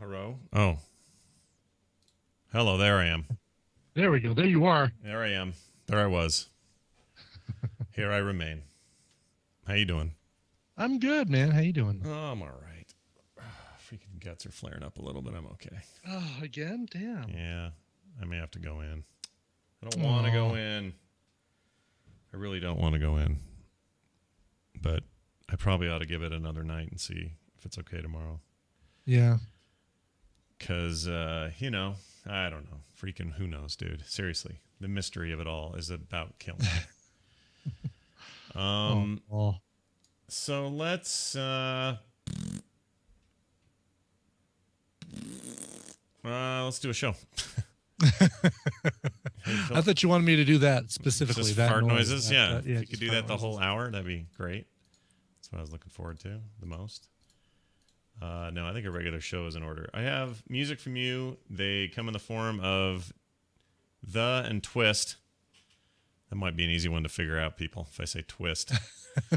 Hello? Oh. Hello, there I am. There we go. There you are. There I am. There I was. Here I remain. How you doing? I'm good, man. How you doing? Oh, I'm all right. Freaking guts are flaring up a little, but I'm okay. Oh, again? Damn. Yeah, I may have to go in. I don't want to go in. I really don't want to go in. But I probably ought to give it another night and see if it's okay tomorrow. Yeah. Because, I don't know. Freaking who knows, dude. Seriously. The mystery of it all is about killing me. So let's do a show. I thought you wanted me to do that specifically. Just that fart noise. noises, yeah. Yeah. If you could do that the whole hour, that'd be great. That's what I was looking forward to the most. No, I think a regular show is in order. I have music from you. They come in the form of the and twist. That might be an easy one to figure out, people, if I say twist.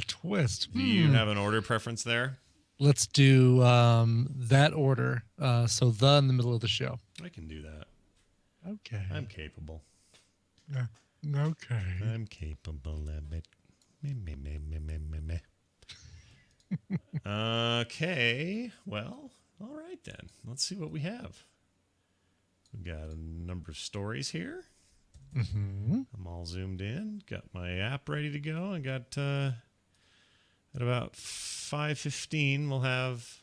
Twist. Do you have an order preference there? Let's do that order. So the in the middle of the show. I can do that. Okay. I'm capable. Okay. I'm capable of it. Me. Okay. Well, all right then. Let's see what we have. We've got a number of stories here. Mm-hmm. I'm all zoomed in. Got my app ready to go. I got at about 5:15. We'll have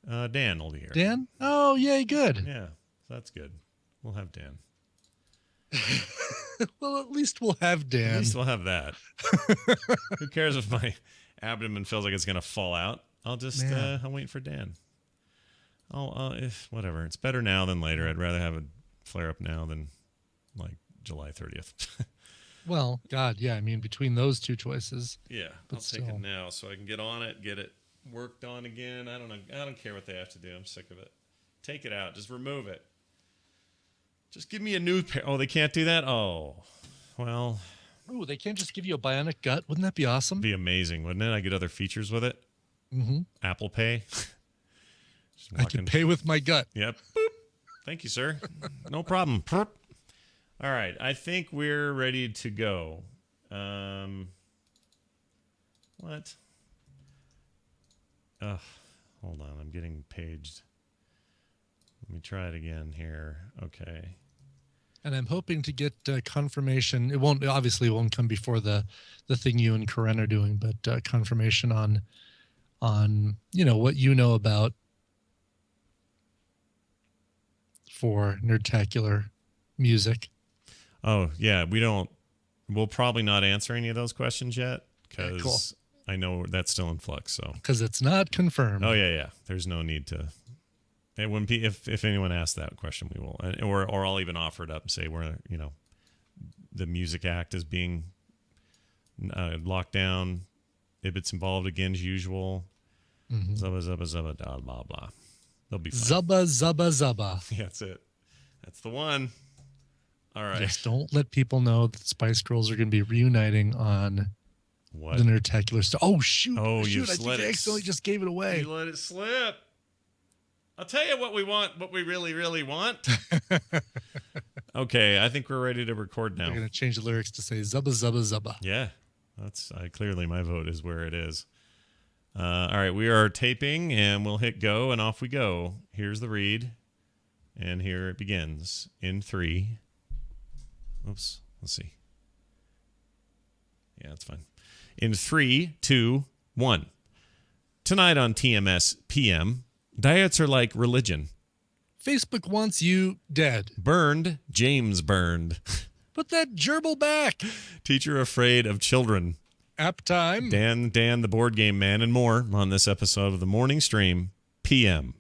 Dan will be here. Dan? Oh, yay, good. Yeah, that's good. We'll have Dan. Well, at least we'll have Dan. At least we'll have that. Who cares if my abdomen feels like it's gonna fall out? I'll just I'm waiting for Dan. If whatever. It's better now than later. I'd rather have a flare up now than like July 30th. Well, God, yeah. I mean, between those two choices. Yeah, I'll take it now so I can get on it, get it worked on again. I don't know. I don't care what they have to do. I'm sick of it. Take it out. Just remove it. Just give me a new pair. Oh, they can't do that? Oh, well. Oh, they can't just give you a bionic gut? Wouldn't that be awesome? Be amazing, wouldn't it? I get other features with it. Mm-hmm. Apple Pay. I can pay with my gut. Yep. Boop. Thank you, sir. No problem. All right. I think we're ready to go. What? Hold on. I'm getting paged. Let me try it again here. Okay. And I'm hoping to get confirmation. It won't come before the thing you and Karen are doing, but confirmation on what you know about for Nerdtacular music. Oh, yeah. We'll probably not answer any of those questions yet because I know that's still in flux. So because it's not confirmed. Oh, yeah. There's no need to. It wouldn't be if anyone asks that question, we will, or I'll even offer it up and say the Music Act is being locked down. If it's involved again as usual, zubba blah blah blah. They'll be fine. Zubba. Yeah, that's it. That's the one. All right. Just don't let people know that the Spice Girls are going to be reuniting on the Nerdtacular stuff. Oh shoot! Oh, I think I accidentally just gave it away. You let it slip. I'll tell you what we want, what we really, really want. Okay, I think we're ready to record now. We're going to change the lyrics to say zubba. Yeah, that's clearly my vote is where it is. All right, we are taping, and we'll hit go, and off we go. Here's the read, and here it begins in 3. Oops, let's see. Yeah, that's fine. In 3, 2, 1. Tonight on Tmspm. Diets are like religion. Facebook wants you dead. Burned, James burned. Put that gerbil back. Teacher afraid of children. App time. Dan, the board game man, and more on this episode of the Morning Stream PM.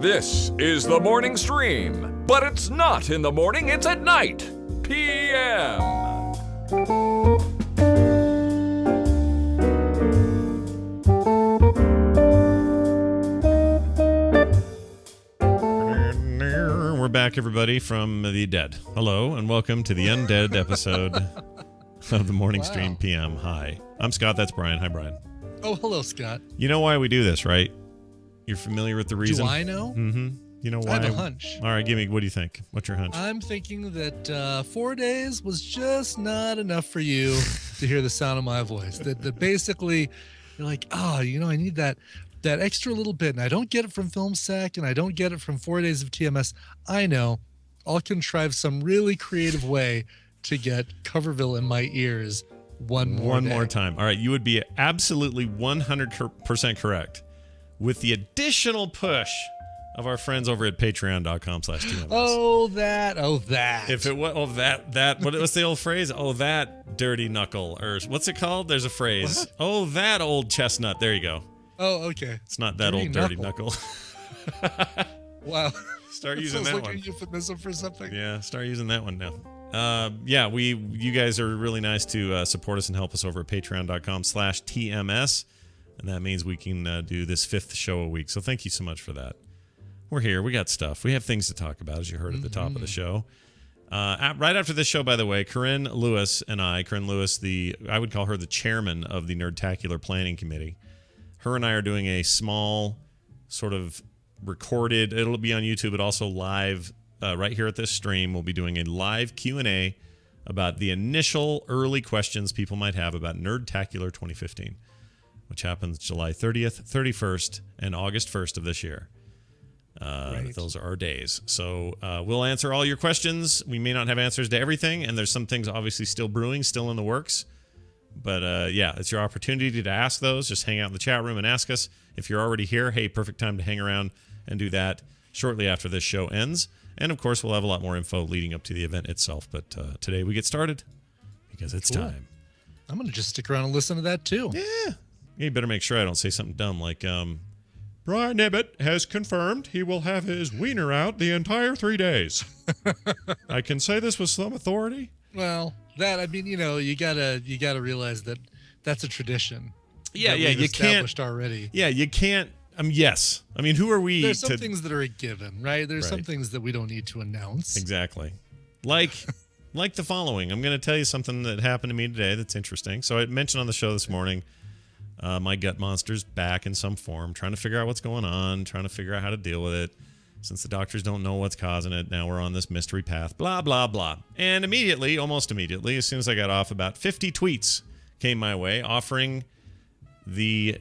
This is the Morning Stream, but it's not in the morning, it's at night. PM. We're back, everybody, from the dead. Hello, and welcome to the undead episode of the Morning Stream PM. Hi, I'm Scott. That's Brian. Hi, Brian. Oh, hello, Scott. You know why we do this, right? You're familiar with the reason? Do I know? Mm-hmm. You know why? I have a hunch. All right, what do you think? What's your hunch? I'm thinking that 4 days was just not enough for you to hear the sound of my voice. That basically, you're like, I need that extra little bit, and I don't get it from Film Sack, and I don't get it from 4 days of TMS. I know. I'll contrive some really creative way to get Coverville in my ears one more time. All right, you would be absolutely 100% correct with the additional push of our friends over at patreon.com/TMS. Oh, that. If it was, what's the old phrase? Oh, that dirty knuckle. Or what's it called? There's a phrase. What? Oh, that old chestnut. There you go. Oh, okay. It's not that old dirty knuckle. Wow. Start using that like one. A euphemism for something. Yeah, start using that one now. You guys are really nice to support us and help us over at patreon.com/TMS. And that means we can do this 5th show a week. So thank you so much for that. We're here. We got stuff. We have things to talk about, as you heard at the top of the show. Right after this show, by the way, Corinne Lewis, I would call her the chairman of the Nerdtacular Planning Committee. Her and I are doing a small sort of recorded, it'll be on YouTube, but also live right here at this stream. We'll be doing a live Q&A about the initial early questions people might have about Nerdtacular 2015, which happens July 30th, 31st, and August 1st of this year. Right. Those are our days. So we'll answer all your questions. We may not have answers to everything, and there's some things obviously still brewing, still in the works. But it's your opportunity to ask those. Just hang out in the chat room and ask us. If you're already here, hey, perfect time to hang around and do that shortly after this show ends. And, of course, we'll have a lot more info leading up to the event itself. But today we get started because it's time. I'm going to just stick around and listen to that, too. Yeah. You better make sure I don't say something dumb like, Brian Ibbett has confirmed he will have his wiener out the entire 3 days. I can say this with some authority. Well, you gotta realize that that's a tradition. Yeah, you established can't already. Yeah, you can't. Yes. I mean, who are we? There's some things that are a given, right? There's some Right. things that we don't need to announce. Exactly. Like the following. I'm going to tell you something that happened to me today that's interesting. So I mentioned on the show this morning, my gut monster's back in some form, trying to figure out what's going on, trying to figure out how to deal with it. Since the doctors don't know what's causing it, now we're on this mystery path, blah, blah, blah. And almost immediately, as soon as I got off, about 50 tweets came my way offering the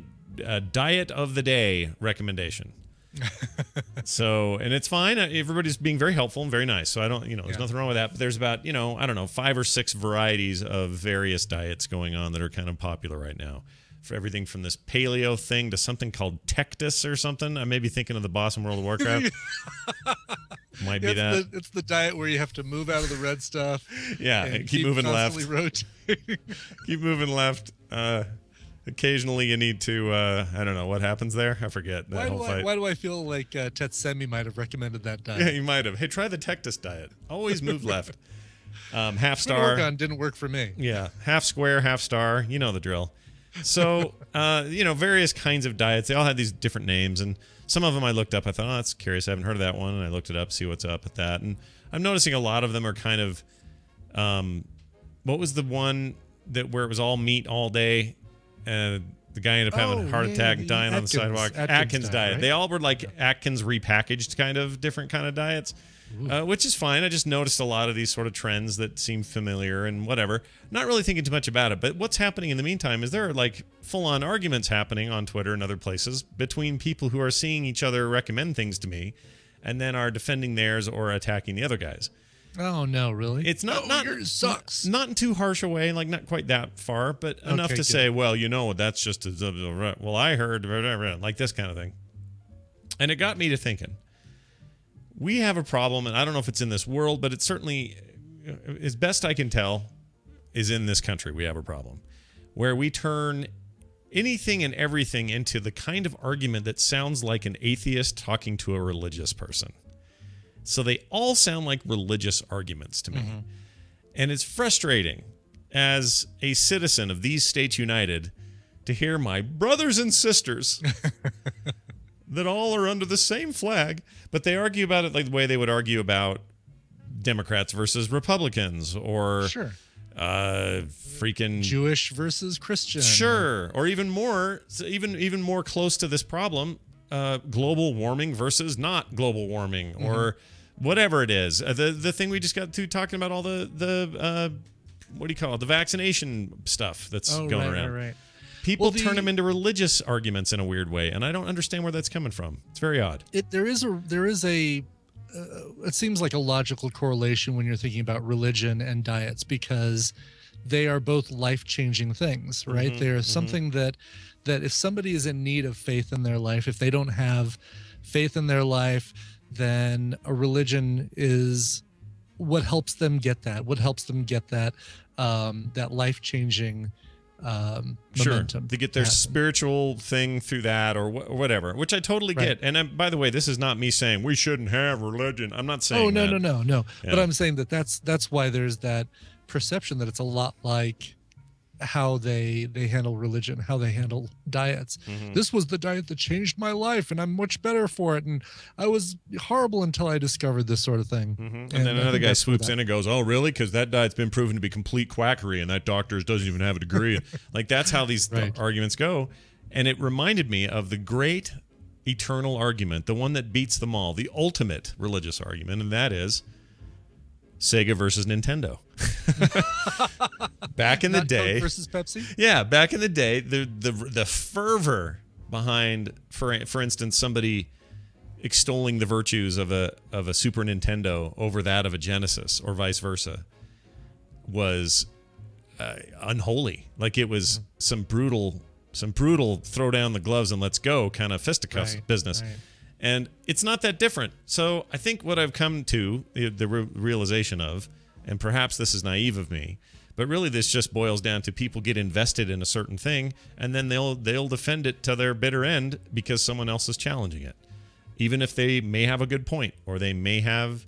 diet of the day recommendation. And it's fine. Everybody's being very helpful and very nice. So I don't, there's nothing wrong with that. But there's about, 5 or 6 varieties of various diets going on that are kind of popular right now. For everything from this paleo thing to something called Tectus or something. I may be thinking of the boss in World of Warcraft. Might be that. It's the diet where you have to move out of the red stuff. Yeah, and keep moving left. Rotating. Keep moving left. Occasionally you need to, I don't know, what happens there? I forget that whole fight. Why do I feel like Tmspm might have recommended that diet? Yeah, you might have. Hey, try the Tectus diet. Always move left. Half star. Didn't work for me. Yeah, half square, half star. You know the drill. So, various kinds of diets. They all had these different names, and some of them I looked up. I thought, oh, that's curious. I haven't heard of that one, and I looked it up, see what's up with that. And I'm noticing a lot of them are kind of, what was the one where it was all meat all day? The guy ended up having a heart attack and dying on the sidewalk. Atkins diet. Right? They all were like Atkins repackaged kind of different kind of diets. Which is fine. I just noticed a lot of these sort of trends that seem familiar and whatever. Not really thinking too much about it. But what's happening in the meantime is there are like full-on arguments happening on Twitter and other places between people who are seeing each other recommend things to me and then are defending theirs or attacking the other guys. Oh, no, really? It's not yours sucks. Not in too harsh a way, like not quite that far, but enough to say, well, that's just well, I heard, like this kind of thing. And it got me to thinking. We have a problem, and I don't know if it's in this world, but it's certainly, as best I can tell, is in this country. We have a problem where we turn anything and everything into the kind of argument that sounds like an atheist talking to a religious person. So they all sound like religious arguments to me. Mm-hmm. And it's frustrating as a citizen of these states united to hear my brothers and sisters that all are under the same flag. But they argue about it like the way they would argue about Democrats versus Republicans, or freaking Jewish versus Christian. Sure, or even more close to this problem, global warming versus not global warming, or whatever it is. The thing we just got to talking about, all the what do you call it? The vaccination stuff that's going around. Right. People turn them into religious arguments in a weird way, and I don't understand where that's coming from. It's very odd. There is a it seems like a logical correlation when you're thinking about religion and diets, because they are both life-changing things, right? They're something that if somebody is in need of faith in their life, if they don't have faith in their life, then a religion is what helps them get that, that life-changing momentum. To get their spiritual thing through that, or whatever, which I totally get. And by the way, this is not me saying we shouldn't have religion. I'm not saying no. Yeah. But I'm saying that's why there's that perception that it's a lot like how they handle religion, how they handle diets. This was the diet that changed my life, and I'm much better for it. And I was horrible until I discovered this sort of thing. And then another guy swoops in and goes, "Oh, really? Because that diet's been proven to be complete quackery, and that doctor doesn't even have a degree." Like, that's how these arguments go. And it reminded me of the great eternal argument, the one that beats them all, the ultimate religious argument, and that is Sega versus Nintendo. Back in the day, Coke versus Pepsi. Yeah, back in the day, the fervor behind, for instance, somebody extolling the virtues of a Super Nintendo over that of a Genesis, or vice versa, was unholy. Like, it was some brutal throw down the gloves and let's go kind of fisticuffs business. Right. And it's not that different. So I think what I've come to the realization of, and perhaps this is naive of me, but really this just boils down to people get invested in a certain thing, and then they'll defend it to their bitter end because someone else is challenging it, even if they may have a good point, or they may have,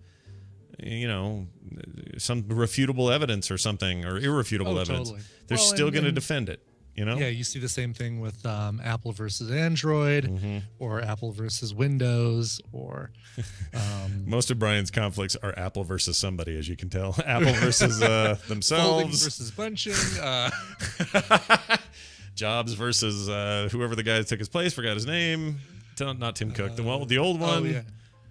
some refutable evidence or something, or irrefutable evidence. Totally. They're still going to defend it. Yeah, you see the same thing with Apple versus Android, or Apple versus Windows, or most of Brian's conflicts are Apple versus somebody, as you can tell. Apple versus themselves, folding versus bunching, Jobs versus whoever the guy that took his place, forgot his name. Not Tim Cook, the old one. Yeah.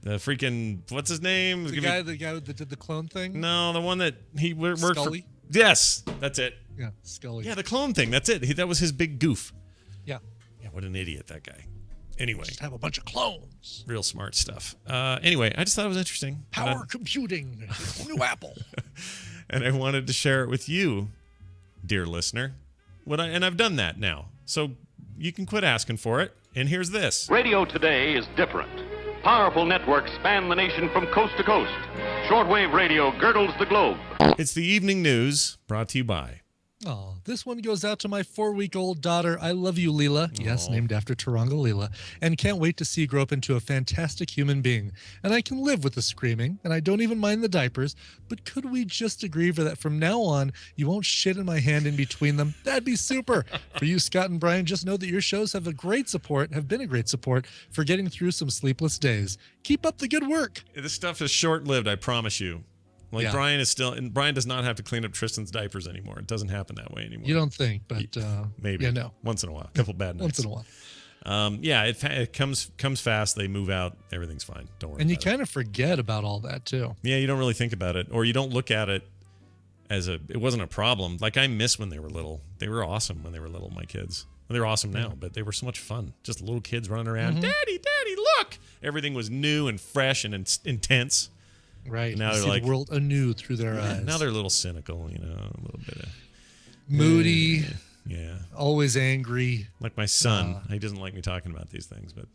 The freaking, what's his name? The guy that did the clone thing. No, the one that he worked Scully? for. Yes, that's it. Yeah, Scully. Yeah, the clone thing. That's it. That was his big goof. Yeah. Yeah, what an idiot, that guy. Anyway. Just have a bunch of clones. Real smart stuff. Anyway, I just thought it was interesting. Power computing. New Apple. And I wanted to share it with you, dear listener. And I've done that now. So you can quit asking for it. And here's this. Radio today is different. Powerful networks span the nation from coast to coast. Shortwave radio girdles the globe. It's the evening news, brought to you by. Oh, this one goes out to my 4-week-old daughter. I love you, Leela. Yes, named after Taranga Leela. And can't wait to see you grow up into a fantastic human being. And I can live with the screaming, and I don't even mind the diapers. But could we just agree for that from now on, you won't shit in my hand in between them? That'd be super. For you, Scott and Brian, just know that your shows have been a great support for getting through some sleepless days. Keep up the good work. This stuff is short-lived, I promise you. Like, yeah. Brian does not have to clean up Tristan's diapers anymore. It doesn't happen that way anymore. You don't think, but maybe. No. Once in a while. A couple bad nights. Once in a while. It comes fast. They move out. Everything's fine. Don't worry. And you kind of forget about all that too. Yeah, you don't really think about it, or you don't look at it as it wasn't a problem. Like, I miss when they were little. They were awesome when they were little, my kids. They're awesome now, but they were so much fun. Just little kids running around. Daddy, look! Everything was new and fresh and intense. Right. Now they're like the world anew through their eyes. Now they're a little cynical, a little bit of moody. Yeah. Always angry. Like my son. He doesn't like me talking about these things, but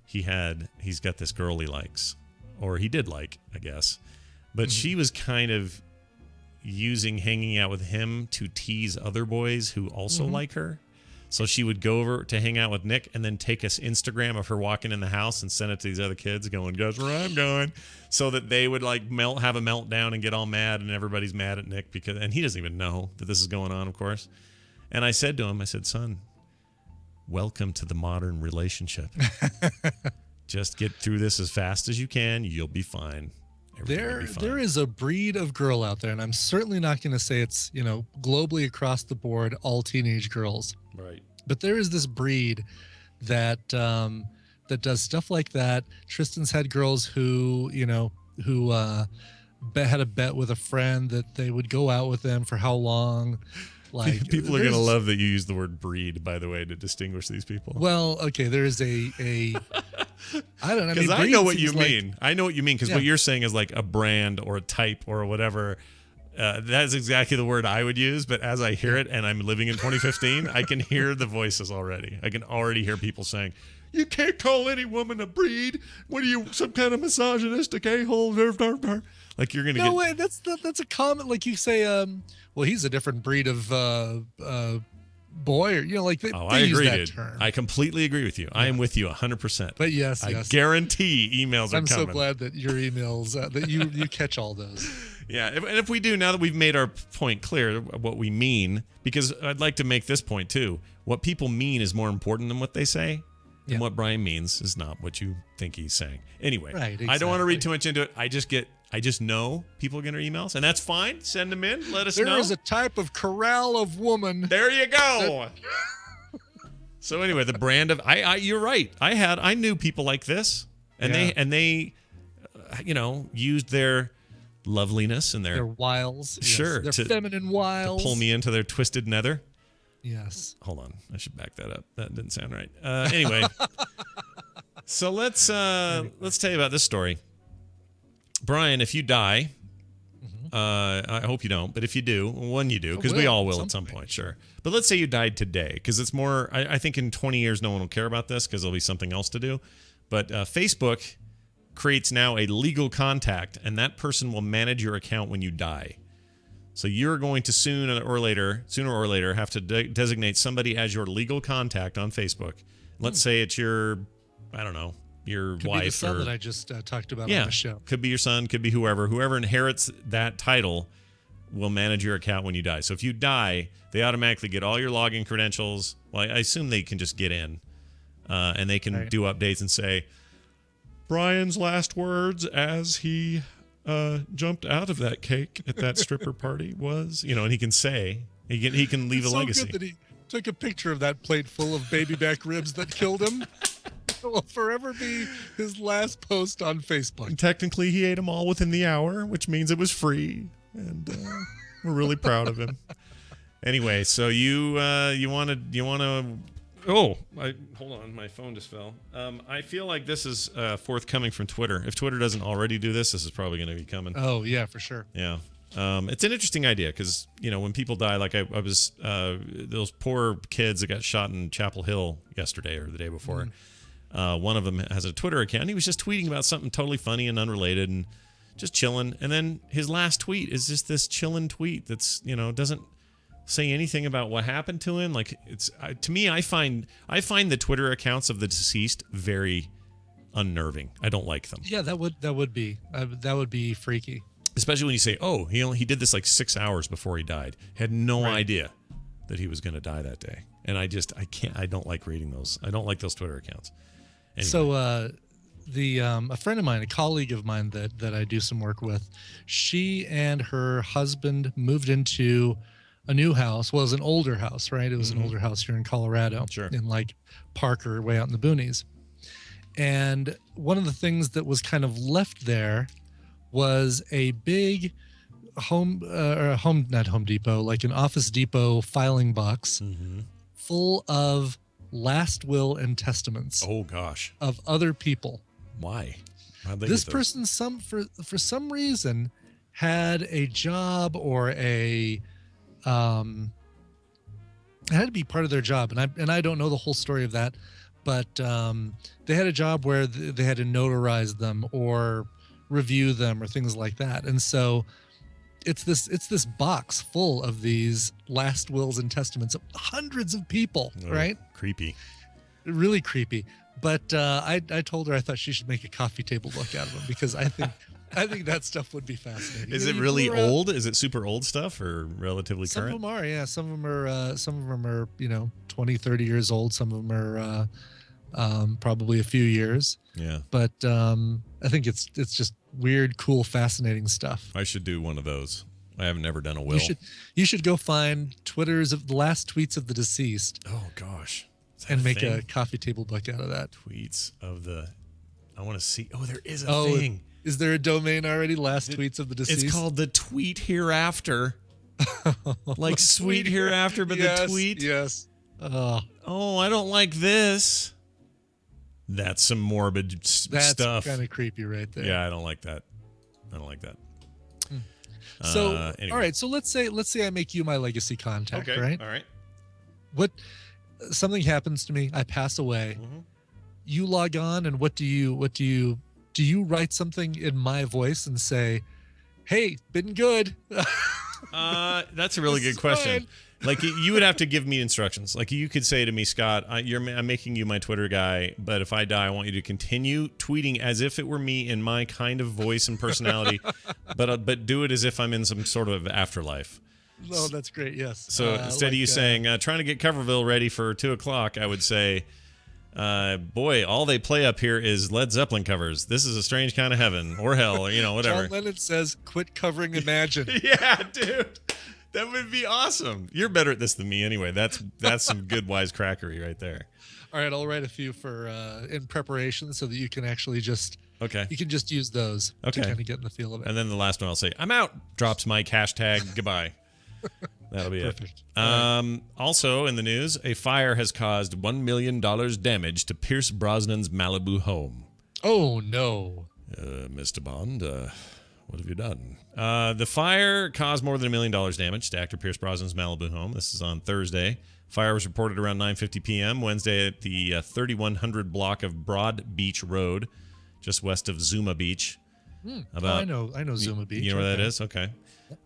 he's got this girl he likes, or he did like, I guess. But she was kind of using hanging out with him to tease other boys who also like her. So she would go over to hang out with Nick and then take us Instagram of her walking in the house and send it to these other kids going, guess where I'm going? So that they would like have a meltdown and get all mad, and everybody's mad at Nick and he doesn't even know that this is going on, of course. And I said to him, son, welcome to the modern relationship. Just get through this as fast as you can. You'll be fine. There is a breed of girl out there, and I'm certainly not going to say it's, globally across the board, all teenage girls. Right. But there is this breed that that does stuff like that. Tristan's had girls who had a bet with a friend that they would go out with them for how long. Like, people are going to love that you use the word breed, by the way, to distinguish these people. Well, okay, there's a I don't know. Because I know what you mean. I know what you mean, because Yeah. what you're saying is like a brand or a type or whatever. That's exactly the word I would use, but as I hear it, and I'm living in 2015, I can hear the voices already. I can already hear people saying, "You can't call any woman a breed. What are you, some kind of misogynistic a-hole?" Like you're gonna No way. That's a comment. Like you say, well, he's a different breed of boy, or they I use agree, that dude. term. I completely agree with you. I am with you 100%. But yes, I guarantee emails are I'm coming. so glad that your emails that you catch all those. Yeah, and if we do, now that we've made our point clear, what we mean, because I'd like to make this point too. What people mean is more important than what they say. And Yeah. what Brian means is not what you think he's saying. Anyway, Right, I don't want to exactly. read too much into it. I just know people are going to emails, and that's fine. Send them in. Let us know. There is a type of corral of woman. There you go. So anyway, the brand of you're right. I knew people like this, and Yeah. they used their loveliness and Their wiles. Sure, Yes, to- their feminine wiles. pull me into their twisted nether. Yes. Hold on, I should back that up. That didn't sound right. Anyway, so let's tell you about this story, Brian. If you die, I hope you don't, but if you do, when you do, because we all will at some point, sure. But let's say you died today, because it's more. I think in 20 years, no one will care about this because there'll be something else to do. But Facebook creates now a legal contact, and that person will manage your account when you die. So you're going to sooner or later, have to designate somebody as your legal contact on Facebook. Let's say it's your Could wife be the son or that I just talked about on the show. could be your son, could be whoever inherits that title will manage your account when you die. So if you die, they automatically get all your login credentials. Well, I assume they can just get in, and they can do updates and say Brian's last words as he jumped out of that cake at that stripper party was, and he can say he can leave It's a so legacy. good that he took a picture of that plate full of baby back ribs that killed him. It will forever be his last post on Facebook. And technically, he ate them all within the hour, which means it was free, and we're really proud of him. Anyway, so you want to. Oh, hold on, my phone just fell. I feel like this is forthcoming from Twitter. If Twitter doesn't already do this, this is probably going to be coming. Oh yeah, for sure. Yeah. It's an interesting idea because, when people die, like I was, those poor kids that got shot in Chapel Hill yesterday or the day before. One of them has a Twitter account. He was just tweeting about something totally funny and unrelated and just chilling. And then his last tweet is just this chilling tweet that's, doesn't say anything about what happened to him. Like it's to me, I find the Twitter accounts of the deceased very unnerving. I don't like them. Yeah, that would be freaky. Especially when you say, "Oh, he did this like 6 hours before he died." Had no idea that he was going to die that day. And I don't like reading those. I don't like those Twitter accounts. Anyway. So a friend of mine, a colleague of mine that I do some work with, she and her husband moved into a new house. Well, it was an older house, right? It was an older house here in Colorado, in like Parker, way out in the boonies. And one of the things that was kind of left there was a big not Home Depot, like an Office Depot filing box full of last will and testaments. Oh gosh. Of other people. Why? How'd they This get those? person for some reason had a job or it had to be part of their job, and I don't know the whole story of that, but they had a job where they had to notarize them or review them or things like that. And so it's this box full of these last wills and testaments of hundreds of people, right? Creepy. Really creepy. But I told her I thought she should make a coffee table book out of them, because I think I think that stuff would be fascinating. Is it really old? Is it super old stuff or relatively Some current? of them are, yeah. Some of them are, 20, 30 years old. Some of them are probably a few years. Yeah. But I think it's just weird, cool, fascinating stuff. I should do one of those. I haven't never done a will. You should go find Twitters of the last tweets of the deceased. Oh gosh. And make a coffee table book out of that. Tweets of the. I want to see. Oh, there is a thing. Is there a domain already? Last tweets of the deceased. It's called the Tweet Hereafter. Like Sweet Hereafter, but the tweet. Yes. Oh, I don't like this. That's some morbid stuff. That's kind of creepy right there. Yeah, I don't like that. So, anyway. all right. So let's say I make you my legacy contact, Okay. right? All right. Something happens to me. I pass away. Mm-hmm. You log on, and what do you write something in my voice and say, "Hey, been good." That's a really good question. Like you would have to give me instructions. Like you could say to me, Scott, I'm making you my Twitter guy, but if I die, I want you to continue tweeting as if it were me in my kind of voice and personality, but do it as if I'm in some sort of afterlife. Oh, that's great. Yes. So instead of you saying, trying to get Coverville ready for 2:00, I would say, boy, all they play up here is Led Zeppelin covers. This is a strange kind of heaven or hell, or, whatever. John Lennon says, quit covering Imagine. Yeah, dude. That would be awesome. You're better at this than me anyway. That's some good wisecrackery right there. All right, I'll write a few for in preparation so that you can actually just you can just use those to kind of get in the feel of it. And then the last one I'll say, I'm out. Drops Mike, hashtag goodbye. That'll be Perfect. it. Also in the news, a fire has caused $1 million damage to Pierce Brosnan's Malibu home. Oh, no. Mr. Bond, what have you done? The fire caused more than $1 million damage to actor Pierce Brosnan's Malibu home. This is on Thursday. Fire was reported around 9:50 p.m. Wednesday at the 3100 block of Broad Beach Road, just west of Zuma Beach. I know Zuma Beach. You know where that is? Okay.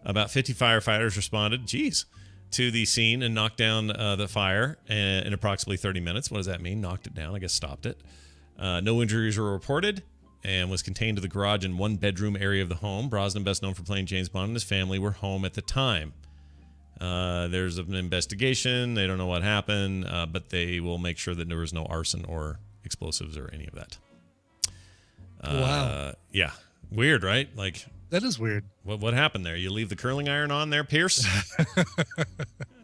About 50 firefighters responded, to the scene and knocked down the fire in approximately 30 minutes. What does that mean? Knocked it down. I guess stopped it. No injuries were reported and was contained to the garage and one-bedroom area of the home. Brosnan, best known for playing James Bond, and his family were home at the time. There's an investigation. They don't know what happened, but they will make sure that there was no arson or explosives or any of that. Wow. Yeah. Weird, right? Like, that is weird. What happened there? You leave the curling iron on there, Pierce?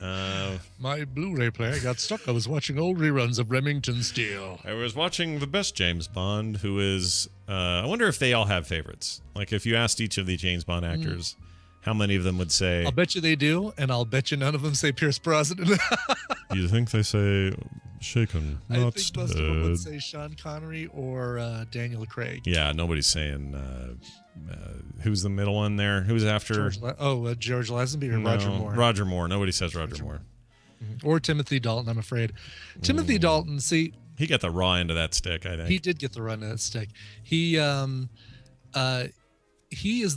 My Blu-ray player got stuck. I was watching old reruns of Remington Steele. I was watching the best James Bond, who is... I wonder if they all have favorites. Like, if you asked each of the James Bond actors, how many of them would say... I'll bet you they do, and I'll bet you none of them say Pierce Brosnan. You think they say shaken, not I think dead? most of them would say Sean Connery or Daniel Craig. Yeah, nobody's saying... who's the middle one there? Who's after... George Lazenby or Roger Moore? Roger Moore. Nobody says Roger Moore. Or Timothy Dalton, I'm afraid. Timothy Dalton, see... He got the raw end of that stick, I think. He did get the run of that stick. He is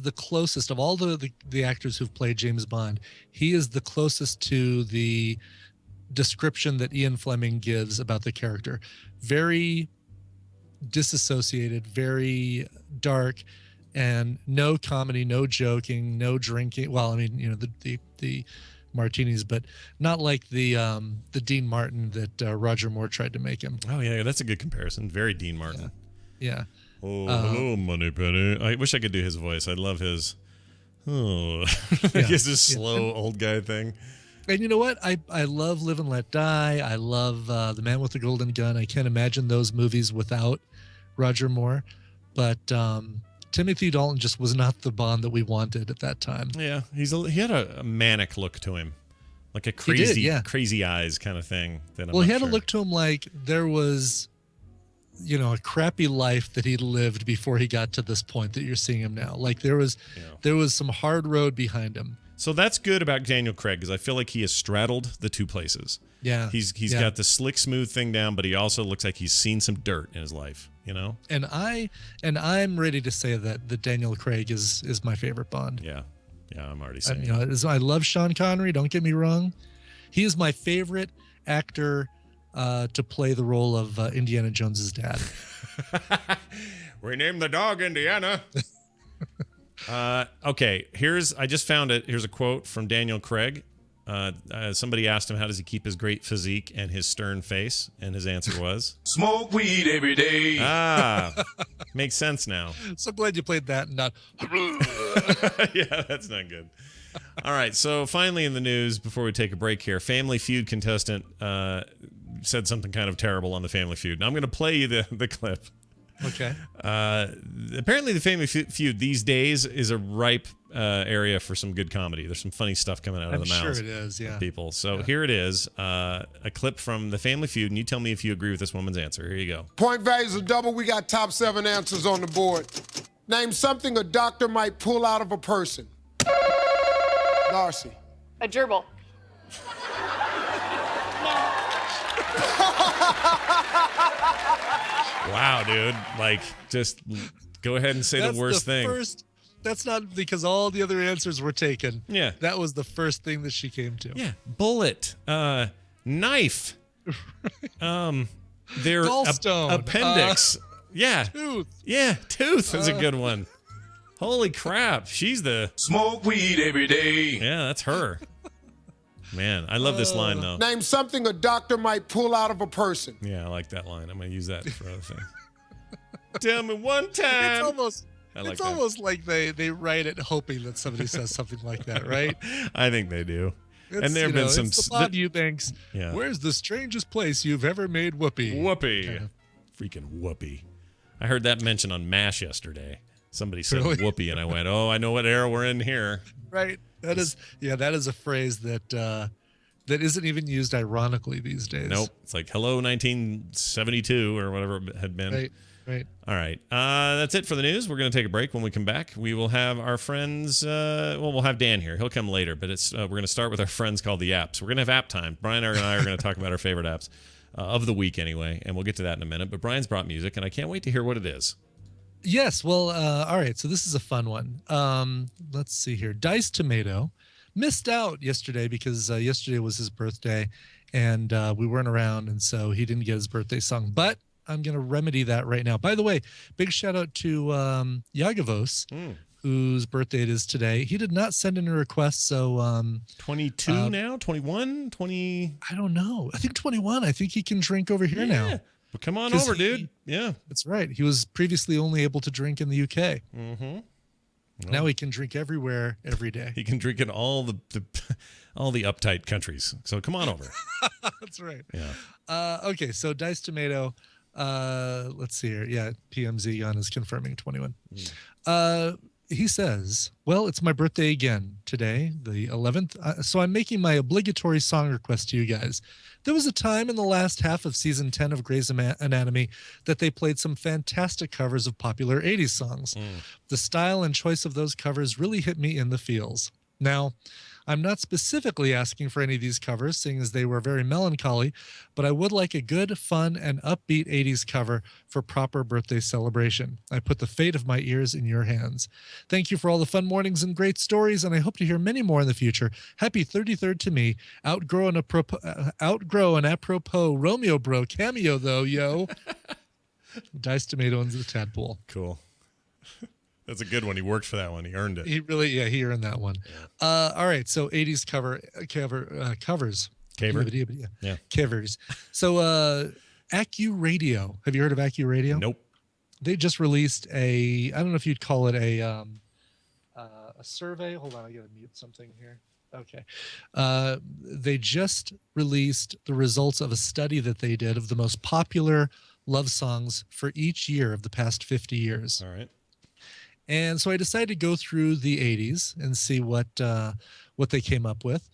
the closest of all the actors who've played James Bond. He is the closest to the description that Ian Fleming gives about the character. Very disassociated, very dark, and no comedy, no joking, no drinking. Well, I mean, the martinis, but not like the Dean Martin that Roger Moore tried to make him. Oh yeah, that's a good comparison. Very Dean Martin. Yeah. Oh, hello, Moneypenny. I wish I could do his voice. I love his. Oh, I guess this slow old guy thing. And you know what? I love Live and Let Die. I love The Man with the Golden Gun. I can't imagine those movies without Roger Moore. But Timothy Dalton just was not the Bond that we wanted at that time. Yeah, he had a manic look to him, like a crazy eyes kind of thing. He had a look to him like there was, a crappy life that he lived before he got to this point that you're seeing him now. Like there was some hard road behind him. So that's good about Daniel Craig, because I feel like he has straddled the two places. Yeah, he's got the slick, smooth thing down, but he also looks like he's seen some dirt in his life. And I'm ready to say that Daniel Craig is my favorite Bond. Yeah, I'm already saying. I love Sean Connery. Don't get me wrong, he is my favorite actor to play the role of Indiana Jones's dad. We named the dog Indiana. Okay, I just found it. Here's a quote from Daniel Craig. Somebody asked him, how does he keep his great physique and his stern face? And his answer was, smoke weed every day. Makes sense now. So glad you played that and not. Yeah, that's not good. All right, so finally in the news, before we take a break here, Family Feud contestant said something kind of terrible on the Family Feud. Now I'm going to play you the clip. Okay. Apparently, the Family Feud these days is a ripe area for some good comedy. There's some funny stuff coming out of the mouths. I'm sure it is, yeah. Of people. So here it is, a clip from the Family Feud, and you tell me if you agree with this woman's answer. Here you go. Point values are double. We got top 7 answers on the board. Name something a doctor might pull out of a person. Darcy. A gerbil. Wow, dude. Like, just go ahead and say the worst thing. That's not because all the other answers were taken. Yeah. That was the first thing that she came to. Yeah. Bullet. Knife. Their Gallstone. appendix. Yeah. Tooth. Yeah. Tooth is a good one. Holy crap. She's the... Smoke weed every day. Yeah, that's her. Man, I love this line, though. Name something a doctor might pull out of a person. Yeah, I like that line. I'm going to use that for other things. Tell me one time. It's almost like they write it hoping that somebody says something like that, right? I think they do. And there have been some... It's the Bob Eubanks. Yeah. Where's the strangest place you've ever made whoopee? Whoopee. Freaking whoopee. I heard that mentioned on MASH yesterday. Somebody said whoopee, and I went, oh, I know what era we're in here. Right. That is a phrase that isn't even used ironically these days. Nope. It's like, hello, 1972 or whatever it had been. Right. All right. That's it for the news. We're going to take a break. When we come back, we will have our friends. We'll have Dan here. He'll come later, but we're going to start with our friends called the Apps. We're going to have app time. Brian and I are going to talk about our favorite apps of the week anyway, and we'll get to that in a minute. But Brian's brought music, and I can't wait to hear what it is. Yes. Well, all right. So this is a fun one. Let's see here. Diced Tomato missed out yesterday because yesterday was his birthday and we weren't around. And so he didn't get his birthday song, but I'm going to remedy that right now. By the way, big shout out to Yagavos, whose birthday it is today. He did not send in a request. So 22 now, 21, 20. I don't know. I think 21. I think he can drink over here now. Well, come on over, dude. Yeah. That's right. He was previously only able to drink in the UK. Mm-hmm. Now he can drink everywhere, every day. He can drink in all the uptight countries. So come on over. That's right. Yeah. Okay, so Diced Tomato. Let's see here. Yeah, PMZ Jan is confirming 21. He says, well, it's my birthday again today, the 11th. So I'm making my obligatory song request to you guys. There was a time in the last half of season 10 of Grey's Anatomy that they played some fantastic covers of popular 80s songs. The style and choice of those covers really hit me in the feels. Now, I'm not specifically asking for any of these covers, seeing as they were very melancholy, but I would like a good, fun, and upbeat 80s cover for proper birthday celebration. I put the fate of my ears in your hands. Thank you for all the fun mornings and great stories, and I hope to hear many more in the future. Happy 33rd to me. Outgrow an apropos Romeo bro cameo, though, yo. Diced Tomato and the Tadpole. Cool. That's a good one. He worked for that one. He earned it. He earned that one. Yeah. All right. So 80s covers. Caver. Yeah. Covers. So Accu Radio. Have you heard of Accu Radio? Nope. They just released I don't know if you'd call it a survey. Hold on. I got to mute something here. Okay. They just released the results of a study that they did of the most popular love songs for each year of the past 50 years. All right. And so I decided to go through the 80s and see what they came up with.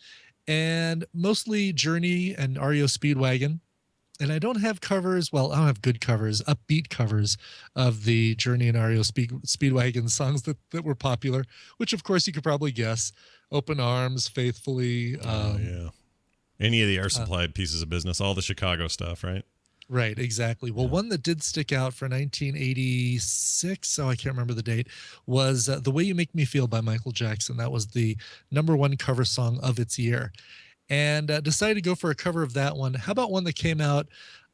And mostly Journey and REO Speedwagon. And I don't have covers. Well, I don't have good covers, upbeat covers of the Journey and REO Speedwagon songs that were popular, which, of course, you could probably guess. Open Arms, Faithfully. Yeah. Any of the Air Supply pieces of business, all the Chicago stuff, right? Right, exactly. Well, one that did stick out for 1986, I can't remember the date, was The Way You Make Me Feel by Michael Jackson. That was the #1 cover song of its year. And decided to go for a cover of that one. How about one that came out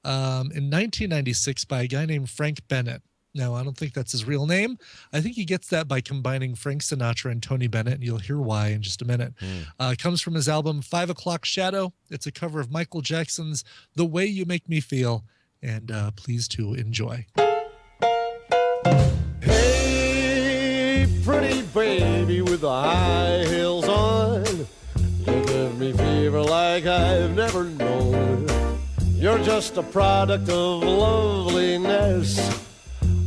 in 1996 by a guy named Frank Bennett? Now, I don't think that's his real name. I think he gets that by combining Frank Sinatra and Tony Bennett, and you'll hear why in just a minute. It comes from his album 5 O'Clock Shadow. It's a cover of Michael Jackson's The Way You Make Me Feel, and please to enjoy. Hey, pretty baby with the high heels on, you give me fever like I've never known. You're just a product of loveliness.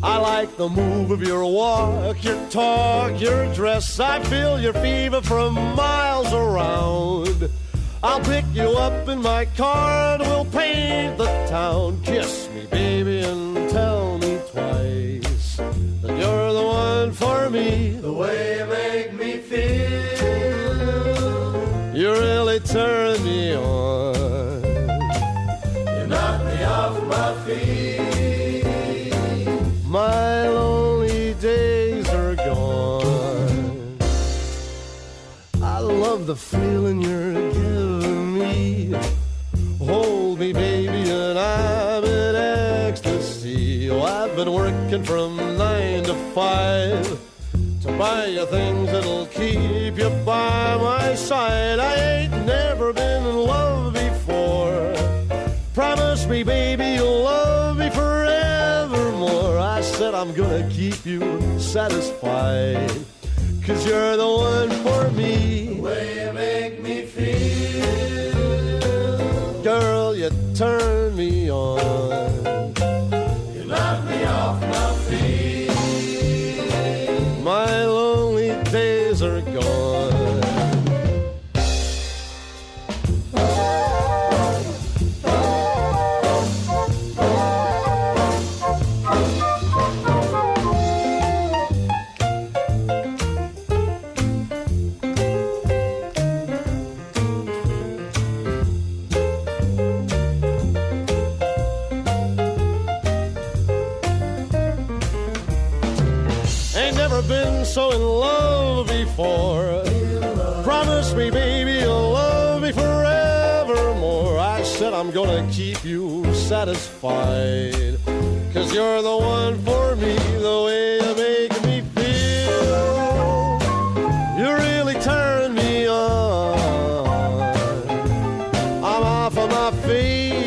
I like the move of your walk, your talk, your dress. I feel your fever from miles around. I'll pick you up in my car and we'll paint the town. Kiss me, baby, and tell me twice that you're the one for me. The way you make me feel, you really turn me on. You knock me off my feet. My lonely days are gone. I love the feeling you're giving me. Hold me, baby, and I'm in ecstasy. Oh, I've been working from 9 to 5 to buy you things that'll keep you by my side. I ain't never been in love before. Promise me, baby, you'll love me forevermore. I said I'm gonna keep you satisfied, 'cause you're the one for me. The way you make me feel, girl, you turn me on. You knock me off my feet. My lonely days are gone. Been so in love before. Promise me, baby, you'll love me forevermore. I said I'm gonna keep you satisfied, 'cause you're the one for me. The way you make me feel, you really turn me on. I'm off of my feet.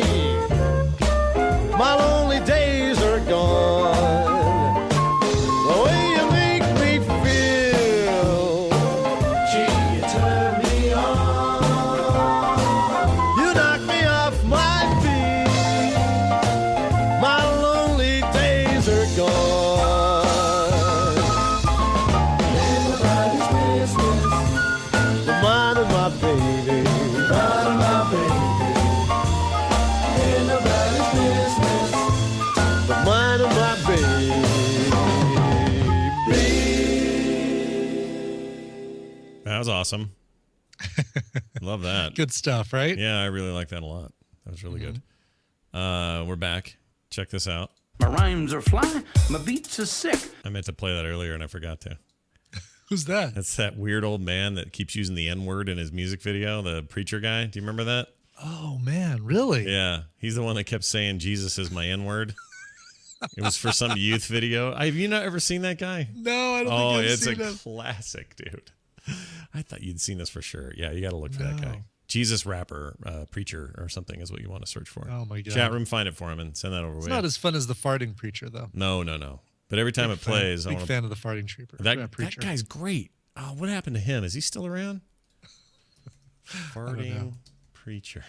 My lonely days are gone. That was awesome. Love that. Good stuff, right? Yeah, I really like that a lot. That was really good. We're back. Check this out. My rhymes are fly, my beats are sick. I meant to play that earlier and I forgot to. Who's that? That's that weird old man that keeps using the N-word in his music video, the preacher guy. Do you remember that? Oh, man, really? Yeah, he's the one that kept saying Jesus is my N-word. It was for some youth video. Have you not ever seen that guy? No, I don't think I've seen him. Oh, it's a classic, dude. I thought you'd seen this for sure. Yeah, you got to look for that guy. Jesus rapper, preacher or something is what you want to search for. Oh, my God. Chat room, find it for him and send that over. It's not as fun as the farting preacher, though. No. But every time it plays, big fan of the farting preacher. That guy's great. Oh, what happened to him? Is he still around? Farting preacher.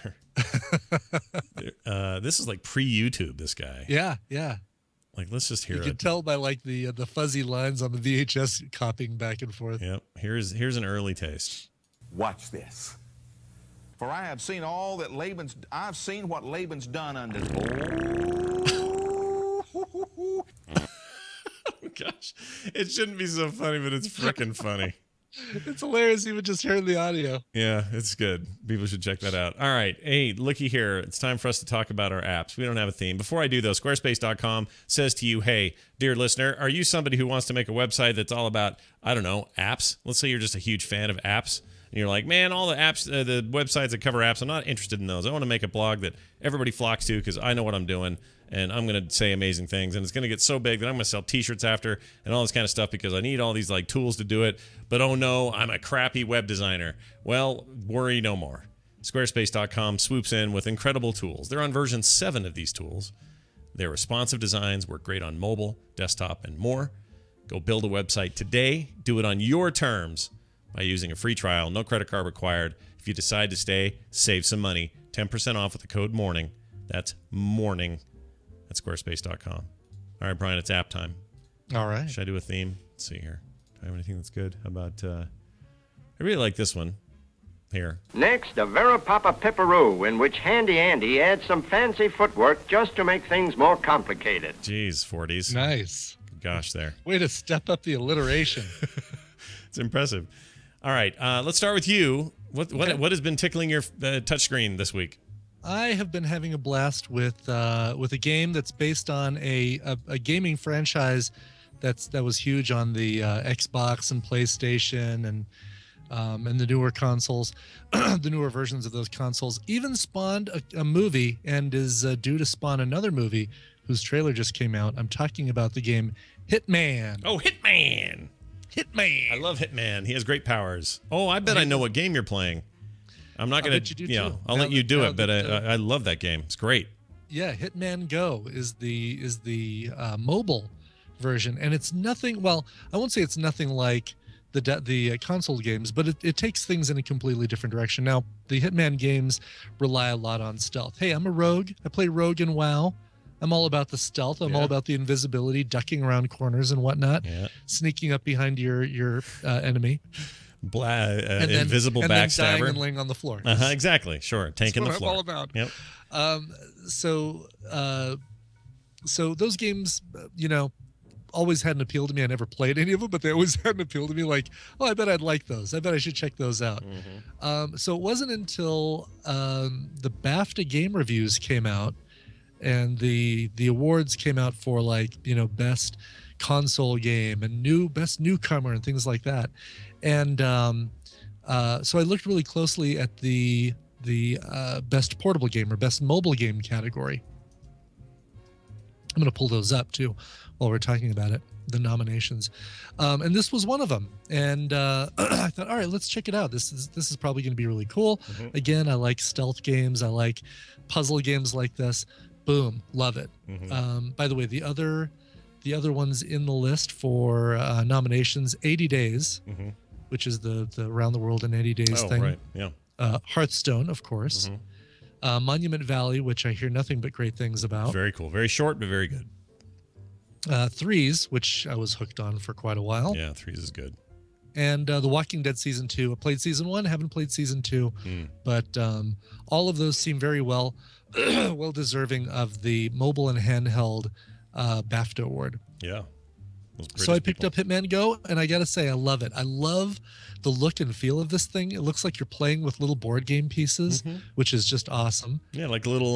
This is like pre-YouTube, this guy. Yeah. Like, let's just hear it. You can tell by like the fuzzy lines on the VHS copying back and forth. Yep. Here's an early taste. Watch this. For I have seen all that I've seen what Laban's done unto. Oh gosh, it shouldn't be so funny, but it's freaking funny. It's hilarious even just hearing the audio. Yeah, it's good. People should check that out. All right. Hey, looky here. It's time for us to talk about our apps. We don't have a theme. Before I do, though, Squarespace.com says to you, hey, dear listener, are you somebody who wants to make a website that's all about, I don't know, apps? Let's say you're just a huge fan of apps and you're like, man, all the apps, the websites that cover apps, I'm not interested in those. I want to make a blog that everybody flocks to because I know what I'm doing, and I'm going to say amazing things, and it's going to get so big that I'm going to sell t-shirts after and all this kind of stuff because I need all these like tools to do it. But oh no, I'm a crappy web designer. Well, worry no more. Squarespace.com swoops in with incredible tools. They're on version 7 of these tools. Their responsive designs work great on mobile, desktop, and more. Go build a website today. Do it on your terms by using a free trial. No credit card required. If you decide to stay, save some money. 10% off with the code MORNING. That's MORNING at squarespace.com. All right, Brian, it's app time. All right. Should I do a theme? Let's see here. Do I have anything that's good? How about, I really like this one. Here. Next, a Verapapa Pepperoo, in which Handy Andy adds some fancy footwork just to make things more complicated. Jeez, 40s. Nice. Gosh, there. Way to step up the alliteration. It's impressive. All right, let's start with you. What has been tickling your touchscreen this week? I have been having a blast with a game that's based on a gaming franchise that was huge on the Xbox and PlayStation and the newer consoles, the newer versions of those consoles. Even spawned a movie and is due to spawn another movie whose trailer just came out. I'm talking about the game Hitman. Oh, Hitman! Hitman! I love Hitman. He has great powers. Oh, I bet I know what game you're playing. I'm not going to, I'll let you do it, but I love that game. It's great. Yeah, Hitman Go is the mobile version, and it's nothing. Well, I won't say it's nothing like the console games, but it takes things in a completely different direction. Now, the Hitman games rely a lot on stealth. Hey, I'm a rogue. I play rogue in WoW. I'm all about the stealth. I'm all about the invisibility, ducking around corners and whatnot, sneaking up behind your enemy. Invisible and backstabber. Then dying and laying on the floor. Exactly. Sure. Tanking the floor. I'm all about. Yep. So those games, always had an appeal to me. I never played any of them, but they always had an appeal to me. Like, oh, I bet I'd like those. I bet I should check those out. So it wasn't until the BAFTA game reviews came out and the awards came out for best console game and best newcomer and things like that. And so I looked really closely at the best portable game or best mobile game category. I'm going to pull those up too while we're talking about it, the nominations. And this was one of them. And I thought, all right, let's check it out. This is probably going to be really cool. Again, I like stealth games. I like puzzle games like this. Boom, love it. By the way, the other ones in the list for nominations, 80 Days, which is the around the world in 80 days thing. Right. Yeah. Hearthstone, of course. Monument Valley, which I hear nothing but great things about. Very cool. Very short, but very good. Threes, which I was hooked on for quite a while. Yeah, Threes is good. And The Walking Dead Season 2. I played Season 1, haven't played Season 2. But all of those seem very well deserving of the mobile and handheld BAFTA award. Yeah. So I picked up Hitman Go, and I got to say, I love it. I love the look and feel of this thing. It looks like you're playing with little board game pieces, which is just awesome. Yeah, like little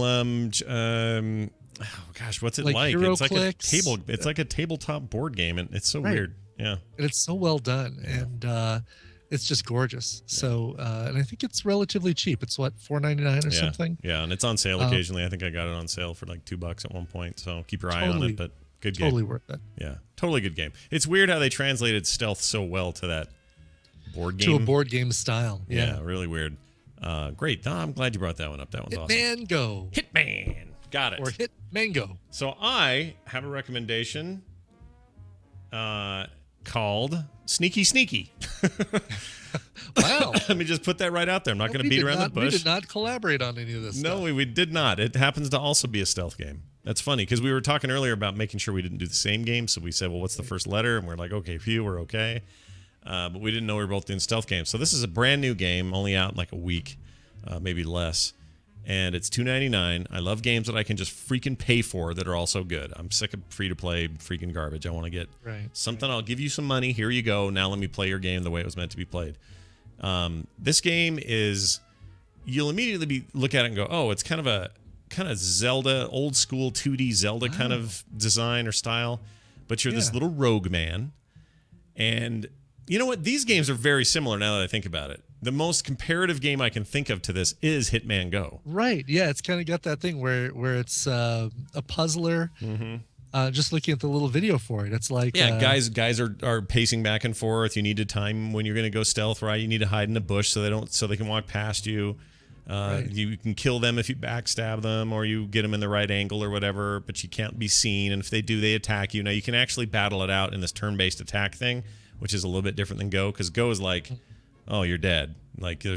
what's it like? Hero it's like clicks. a table. It's like a tabletop board game, and it's so weird. Yeah, and it's so well done, and it's just gorgeous. So, and I think it's relatively cheap. It's what, $4.99 or something. Yeah, and it's on sale occasionally. I think I got it on sale for like $2 at one point. So keep your eye on it. But good game. Totally worth it. Yeah, totally good game. It's weird how they translated stealth so well to that board game. To a board game style. Yeah, really weird. Great. I'm glad you brought that one up. That one's awesome. Hitman Go. Hitman. Got it. Or Hitman Go. So I have a recommendation called Sneaky Sneaky. Wow. Let me just put that right out there. I'm not going to beat around the bush. We did not collaborate on any of this stuff. No, we did not. It happens to also be a stealth game. That's funny because we were talking earlier about making sure we didn't do the same game. So we said, well, what's the first letter? And we're like, okay, Feud, we're okay. But we didn't know we were both doing stealth games. So this is a brand new game, only out in like a week, maybe less. And it's $2.99. I love games that I can just freaking pay for that are also good. I'm sick of free-to-play freaking garbage. I want to get something. I'll give you some money. Here you go. Now let me play your game the way it was meant to be played. This game is, you'll immediately look at it and go, oh, it's kind of Zelda, old school 2D Zelda kind of design or style. But you're this little rogue man. And you know what? These games are very similar now that I think about it. the most comparative game I can think of to this is Hitman Go. Right. Yeah, it's kind of got that thing where it's a puzzler. Just looking at the little video for it, it's like guys are pacing back and forth. You need to time when you're going to go stealth, right? You need to hide in a bush so they can walk past you. Right. You can kill them if you backstab them or you get them in the right angle or whatever, but you can't be seen. And if they do, they attack you. Now you can actually battle it out in this turn-based attack thing, which is a little bit different than Go, because Go is like, oh, you're dead. Like you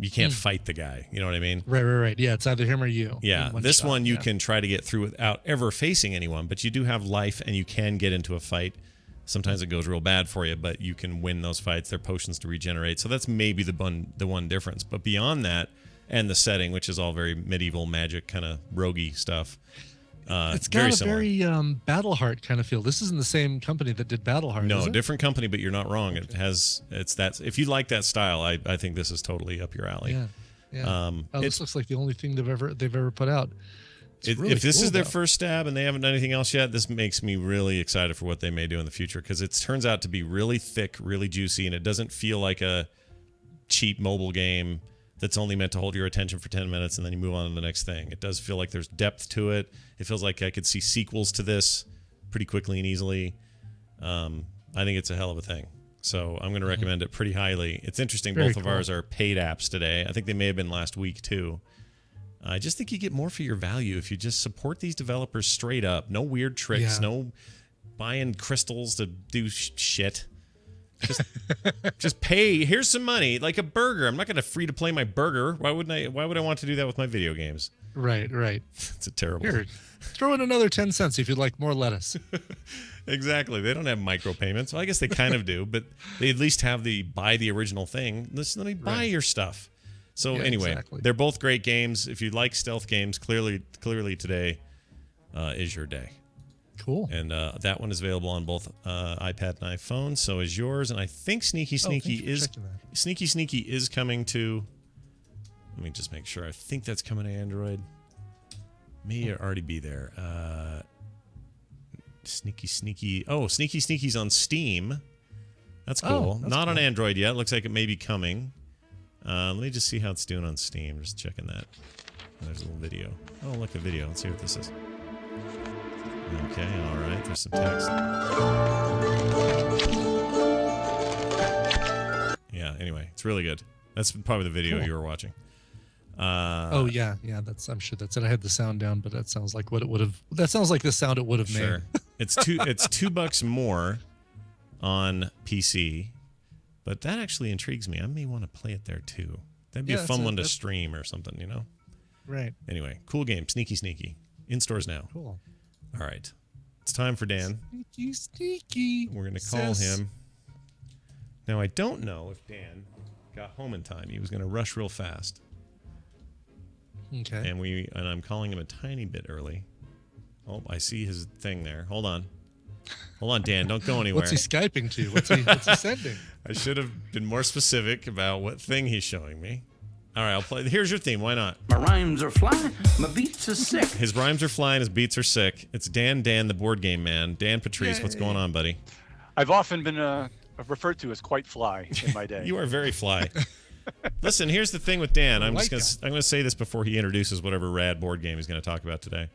can't fight the guy. You know what I mean? Right. Yeah, it's either him or you. Yeah, this one you can try to get through without ever facing anyone, but you do have life and you can get into a fight. Sometimes it goes real bad for you, but you can win those fights. There are potions to regenerate. So that's maybe the one difference. But beyond that, and the setting, which is all very medieval magic kind of roguey stuff, it's got a very Battleheart kind of feel. This isn't the same company that did Battleheart. No, different company, but you're not wrong. It's that. If you like that style, I think this is totally up your alley. Yeah. This looks like the only thing they've ever put out. Really if this cool, is their first stab and they haven't done anything else yet, this makes me really excited for what they may do in the future, because it turns out to be really thick, really juicy, and it doesn't feel like a cheap mobile game that's only meant to hold your attention for 10 minutes and then you move on to the next thing. It does feel like there's depth to it. It feels like I could see sequels to this pretty quickly and easily. I think it's a hell of a thing. So I'm going to recommend it pretty highly. It's interesting. Both of ours are paid apps today. I think they may have been last week too. I just think you get more for your value if you just support these developers straight up. No weird tricks, no buying crystals to do shit. Just pay. Here's some money, like a burger. I'm not going to free to play my burger. Why would I want to do that with my video games? Right. It's a terrible. Here, throw in another 10 cents if you'd like more lettuce. Exactly. They don't have micropayments. Well, I guess they kind of do, but they at least have the buy the original thing. Let me buy your stuff. So anyway, they're both great games. If you like stealth games, clearly today is your day. Cool. And that one is available on both iPad and iPhone. So is yours. And I think Sneaky Sneaky is coming to. Let me just make sure. I think that's coming to Android. May already be there. Sneaky. Oh, Sneaky Sneaky's on Steam. That's cool. Not on Android yet. Looks like it may be coming. Let me just see how it's doing on Steam. Just checking that. There's a little video. Oh, look, a video. Let's see what this is. Okay, all right. There's some text. Yeah, anyway, it's really good. That's probably the video you were watching. Yeah. I'm sure that's it. I had the sound down, but that sounds like what it would have. That sounds like the sound it would have made. It's $2 more on PC. But that actually intrigues me. I may want to play it there too. That'd be a fun one to stream or something, you know? Right. Anyway, cool game. Sneaky. In stores now. Cool. All right. It's time for Dan. Sneaky. We're going to call him. Now, I don't know if Dan got home in time. He was going to rush real fast. Okay. And I'm calling him a tiny bit early. Oh, I see his thing there. Hold on, Dan. Don't go anywhere. What's he Skyping to? What's he sending? I should have been more specific about what thing he's showing me. All right, I'll play. Here's your theme. Why not? My rhymes are flying. My beats are sick. His rhymes are flying. His beats are sick. It's Dan, the board game man. Dan Patrice, what's going on, buddy? I've often been referred to as quite fly in my day. You are very fly. Listen, here's the thing with Dan. I'm going to say this before he introduces whatever rad board game he's going to talk about today.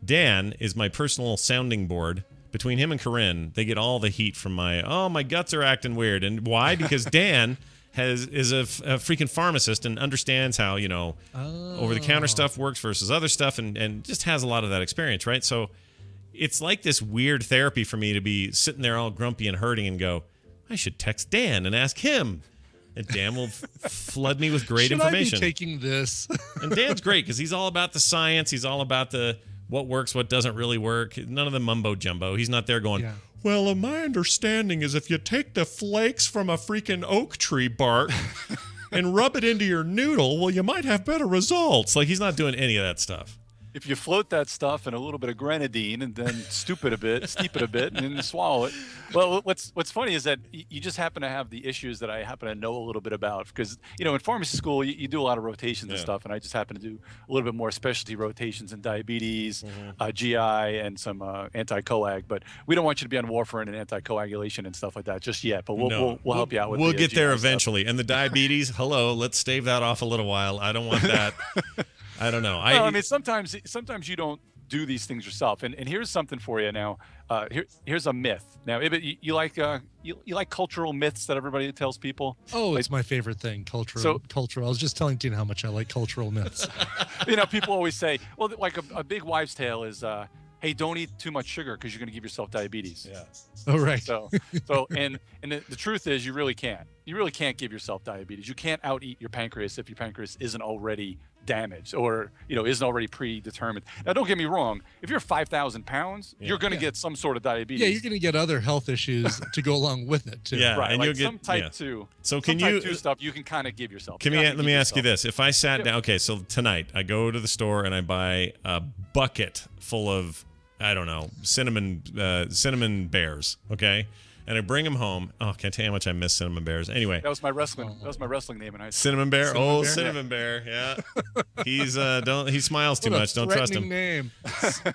Dan is my personal sounding board. Between him and Corinne, they get all the heat from my guts are acting weird. And why? Because Dan is a freaking pharmacist and understands how, over-the-counter stuff works versus other stuff and just has a lot of that experience, right? So it's like this weird therapy for me to be sitting there all grumpy and hurting and go, I should text Dan and ask him. And Dan will flood me with great information. Should I be taking this? And Dan's great because he's all about the science. He's all about the what works, what doesn't really work. None of the mumbo jumbo. He's not there going, well, my understanding is if you take the flakes from a freaking oak tree bark and rub it into your noodle, well, you might have better results. Like, he's not doing any of that stuff. if you float that stuff in a little bit of grenadine and then steep it a bit, and then swallow it. Well, what's funny is that you just happen to have the issues that I happen to know a little bit about, because in pharmacy school you do a lot of rotations and stuff, and I just happen to do a little bit more specialty rotations in diabetes, GI, and some anti-coag. But we don't want you to be on warfarin and anticoagulation and stuff like that just yet. But we'll help you out with. We'll the, get there GI eventually. And the diabetes, hello, let's stave that off a little while. I don't want that. I don't know. Well, I mean, sometimes you don't do these things yourself. And here's something for you now. Here's a myth. Now, Ibit, you like cultural myths that everybody tells people? Oh, it's my favorite thing, cultural. I was just telling Tina how much I like cultural myths. People always say, well, like a big wives' tale is, hey, don't eat too much sugar because you're going to give yourself diabetes. Yeah. Oh, right. So and the truth is, you really can't. You really can't give yourself diabetes. You can't out-eat your pancreas if your pancreas isn't already damaged or isn't already predetermined. Now, don't get me wrong. If you're 5,000 pounds, you're going to get some sort of diabetes. Yeah, you're going to get other health issues to go along with it too. Yeah, right. and Like you'll get some type 2. So some type 2 stuff you can kind of give yourself. Let me ask you this: if I sat down, okay, so tonight I go to the store and I buy a bucket full of, I don't know, cinnamon bears, okay? And I bring them home. Oh, can't tell you how much I miss cinnamon bears. Anyway, that was my wrestling name in high school. Cinnamon bear. Cinnamon bear. Yeah. He smiles too much. Don't trust him. Name.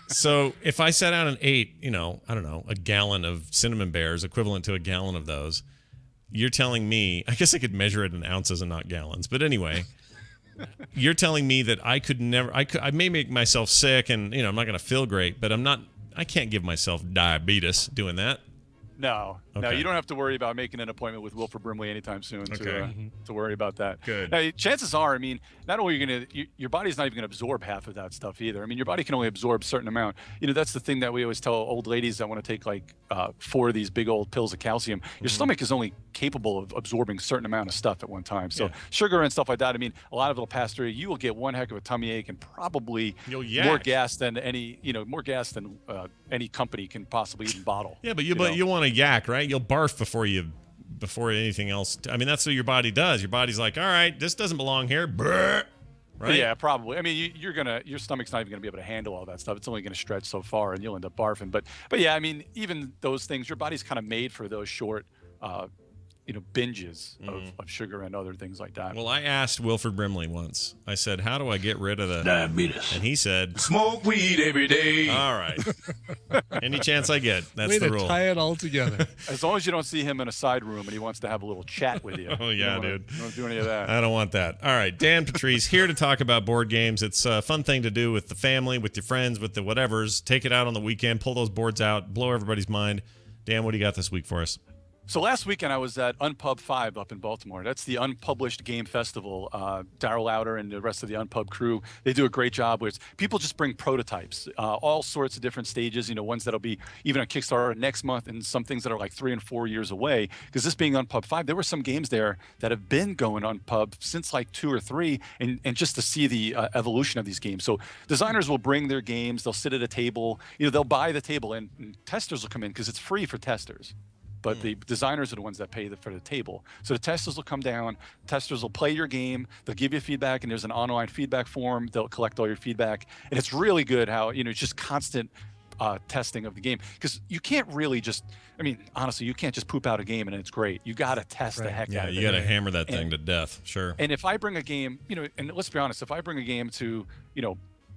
So if I sat down and ate, I don't know, a gallon of cinnamon bears, equivalent to a gallon of those, you're telling me, I guess I could measure it in ounces and not gallons, but anyway. You're telling me that I may make myself sick and, I'm not going to feel great, but I can't give myself diabetes doing that. No, you don't have to worry about making an appointment with Wilford Brimley anytime soon to worry about that. Good. Now, chances are, I mean, not only are your body's not even going to absorb half of that stuff either. I mean, your body can only absorb a certain amount. That's the thing that we always tell old ladies that want to take like 4 of these big old pills of calcium. Your stomach is only capable of absorbing a certain amount of stuff at one time. So sugar and stuff like that, I mean, a lot of it'll pass through. You will get one heck of a tummy ache and probably more gas than any company can possibly even bottle. Yeah, but you want to yak, right? You'll barf before anything else. I mean, that's what your body does. Your body's like, all right, this doesn't belong here. Brr. Right? Yeah, probably. I mean, your stomach's not even gonna be able to handle all that stuff. It's only gonna stretch so far, and you'll end up barfing. But yeah, I mean, even those things, your body's kind of made for those short, binges of sugar and other things like that. Well, I asked Wilford Brimley once. I said, how do I get rid of the diabetes? And he said, smoke weed every day. All right. Any chance I get. That's Way the to rule. tie it all together. As long as you don't see him in a side room and he wants to have a little chat with you. Oh, yeah, dude. You don't do any of that. I don't want that. All right. Dan Patrice here to talk about board games. It's a fun thing to do with the family, with your friends, with the whatevers. Take it out on the weekend. Pull those boards out. Blow everybody's mind. Dan, what do you got this week for us? So last weekend I was at Unpub 5 up in Baltimore. That's the unpublished game festival. Daryl Lauder and the rest of the Unpub crew, they do a great job where people just bring prototypes, all sorts of different stages, ones that'll be even on Kickstarter next month and some things that are like 3 and 4 years away. Because this being Unpub 5, there were some games there that have been going on Pub since like 2 or 3 and just to see the evolution of these games. So designers will bring their games, they'll sit at a table, they'll buy the table and testers will come in because it's free for testers. But the designers are the ones that pay for the table. So the testers will come down, testers will play your game, they'll give you feedback, and there's an online feedback form. They'll collect all your feedback. And it's really good how, it's just constant testing of the game. Because you can't really honestly, you can't just poop out a game and it's great. You got to test the heck out of it. Yeah, you got to hammer that thing to death. Sure. And if I bring a game, and let's be honest, if I bring a game to,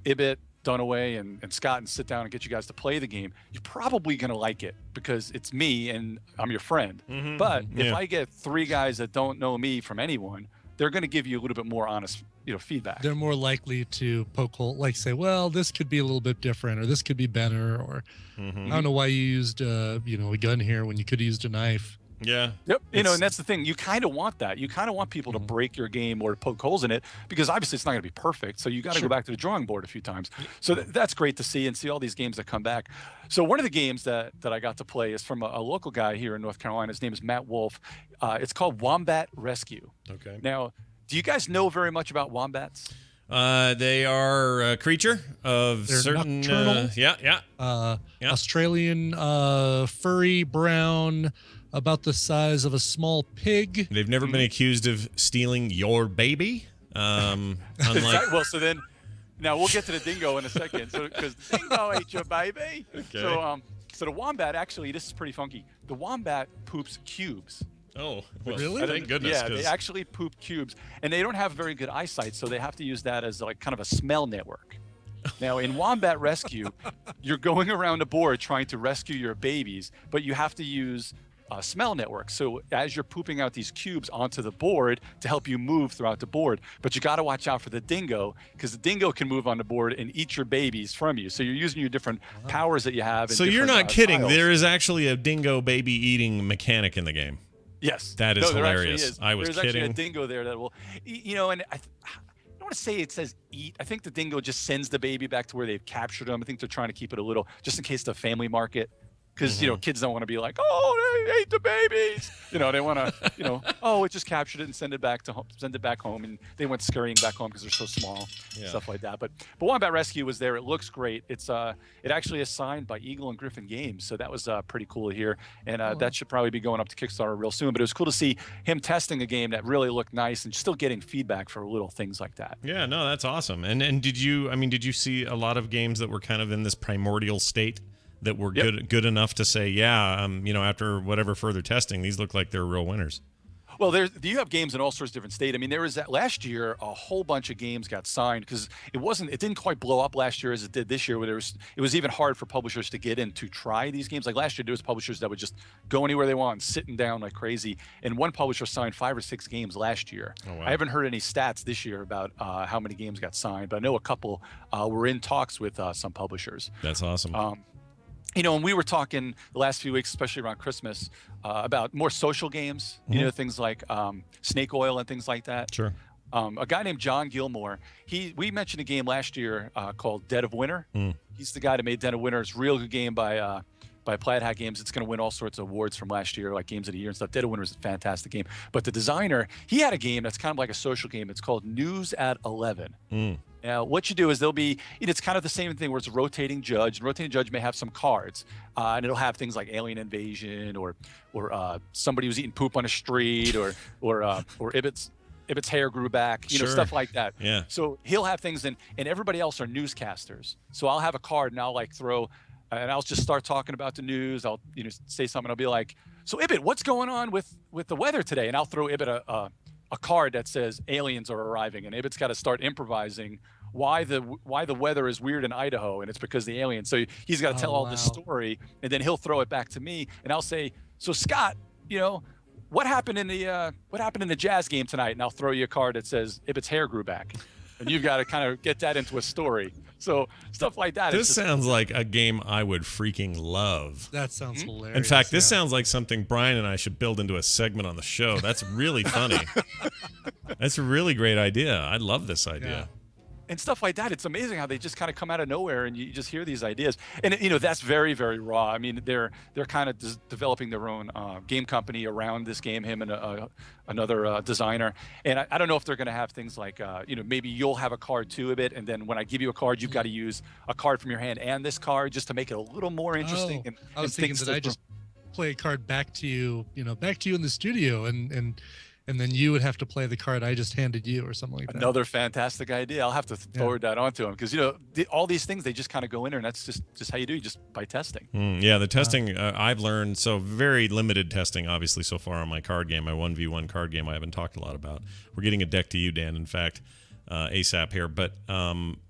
Ibit, Dunaway and Scott and sit down and get you guys to play the game, you're probably going to like it because it's me and I'm your friend. Mm-hmm. But if I get 3 guys that don't know me from anyone, they're going to give you a little bit more honest, feedback. They're more likely to poke hole, like say, well, this could be a little bit different, or this could be better, or I don't know why you used, a gun here when you could have used a knife. Yeah. Yep. And that's the thing. You kind of want that. You kind of want people to break your game or to poke holes in it because obviously it's not going to be perfect. So you got to go back to the drawing board a few times. So that's great to see and see all these games that come back. So one of the games that I got to play is from a local guy here in North Carolina. His name is Matt Wolf. It's called Wombat Rescue. Okay. Now, do you guys know very much about wombats? They are a creature of They're certain nocturnal. Australian furry brown, about the size of a small pig. They've never been accused of stealing your baby. Unlike well, so then Now we'll get to the dingo in a second. So because dingo ate your baby. Okay. So the wombat, actually, this is pretty funky. The wombat poops cubes. Oh, well, Really? Thank goodness. Yeah, they actually poop cubes, and they don't have very good eyesight, so they have to use that as like kind of a smell network. Now, in wombat rescue, you're going around a board trying to rescue your babies, but you have to use a smell network. So as you're pooping out these cubes onto the board to help you move throughout the board, but you got to watch out for the dingo, because the dingo can move on the board and eat your babies from you. So you're using your different powers that you have. So you're not kidding. Tiles. There is actually a dingo baby eating mechanic in the game. Yes. That is there hilarious. actually is. I was There's kidding. actually a dingo there that will, and I don't want to say it says eat. I think the dingo just sends the baby back to where they've captured them. I think they're trying to keep it a little, just in case the family market, because kids don't want to be like, oh, they ate the babies. They want to, oh, it just captured it and send it back home, and they went scurrying back home because they're so small, stuff like that. But Wombat Rescue was there. It looks great. It actually is signed by Eagle and Griffin Games, so that was pretty cool to hear. And that should probably be going up to Kickstarter real soon. But it was cool to see him testing a game that really looked nice and still getting feedback for little things like that. Yeah, no, that's awesome. And did you see a lot of games that were kind of in this primordial state that were good enough to say, after whatever further testing, these look like they're real winners? Well, you have games in all sorts of different states. I mean, there was that last year, a whole bunch of games got signed because it didn't quite blow up last year as it did this year, where it was even hard for publishers to get in to try these games. Like last year, there was publishers that would just go anywhere they want, sitting down like crazy. And one publisher signed 5 or 6 games last year. Oh, wow. I haven't heard any stats this year about how many games got signed, but I know a couple were in talks with some publishers. That's awesome. And we were talking the last few weeks, especially around Christmas, about more social games, things like Snake Oil and things like that. Sure. A guy named John Gilmore, we mentioned a game last year called Dead of Winter. He's the guy that made Dead of Winter. It's a real good game by Plaid Hat Games. It's going to win all sorts of awards from last year, like Games of the Year and stuff. Dead of Winter is a fantastic game. But the designer, he had a game that's kind of like a social game. It's called News at 11. Now, what you do is it's kind of the same thing where it's a rotating judge. And rotating judge may have some cards, and it'll have things like alien invasion or somebody who's eating poop on a street or Ibbott's hair grew back, Sure. stuff like that. Yeah. So he'll have things, and everybody else are newscasters. So I'll have a card and I'll throw, and I'll just start talking about the news. I'll say something. I'll be like, so Ibbott, what's going on with the weather today? And I'll throw Ibbott a card that says aliens are arriving, and Ibbott's got to start improvising why the weather is weird in Idaho, and it's because the aliens. So he's got to tell all this story, and then he'll throw it back to me, and I'll say, so Scott, what happened in the Jazz game tonight? And I'll throw you a card that says Ibbott's hair grew back, and you've got to kind of get that into a story. So stuff like that. This sounds like a game I would freaking love. That sounds hilarious. In fact, this sounds like something Brian and I should build into a segment on the show. That's really funny. That's a really great idea. I love this idea. Yeah. And stuff like that. It's amazing how they just kind of come out of nowhere, and you just hear these ideas. And that's very, very raw. I mean, they're kind of developing their own game company around this game. Him and another designer. And I don't know if they're going to have things like maybe you'll have a card too of it, and then when I give you a card, you've got to use a card from your hand and this card just to make it a little more interesting. I was thinking that I just play a card back to you in the studio, and then you would have to play the card I just handed you or something like that. Another fantastic idea. I'll have to forward that onto him because, all these things, they just kind of go in there, and that's just how you do, just by testing. Yeah, the testing, I've learned, so very limited testing, obviously, so far on my card game, my 1v1 card game I haven't talked a lot about. We're getting a deck to you, Dan, in fact, ASAP here. But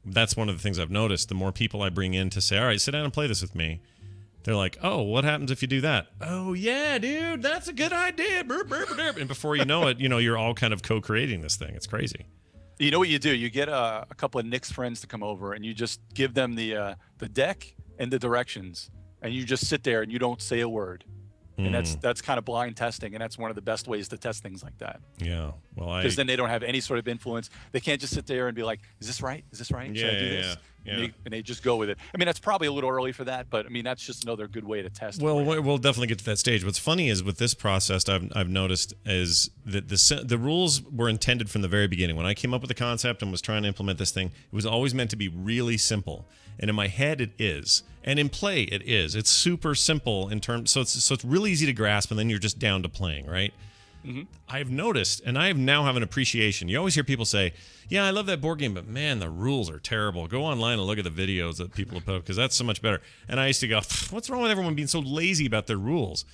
that's one of the things I've noticed. The more people I bring in to say, all right, sit down and play this with me, they're like, oh, what happens if you do that? Oh, yeah, dude, that's a good idea. And before you know it, you're all kind of co-creating this thing. It's crazy. You know what you do? You get a couple of Nick's friends to come over, and you just give them the deck and the directions, and you just sit there and you don't say a word. And that's kind of blind testing, and that's one of the best ways to test things like that. Yeah, well, because then they don't have any sort of influence. They can't just sit there and be like, "Is this right? Is this right? Should I do this?" Yeah. And they just go with it. I mean, that's probably a little early for that, but I mean, that's just another good way to test. Well, we'll definitely get to that stage. What's funny is with this process, I've noticed is that the rules were intended from the very beginning. When I came up with the concept and was trying to implement this thing, it was always meant to be really simple. And in my head, it is, and in play, it is. It's super simple in terms, so it's really easy to grasp, and then you're just down to playing, right? I've noticed, and I now have an appreciation. You always hear people say, yeah, I love that board game, but man, the rules are terrible. Go online and look at the videos that people have put, because that's so much better. And I used to go, what's wrong with everyone being so lazy about their rules?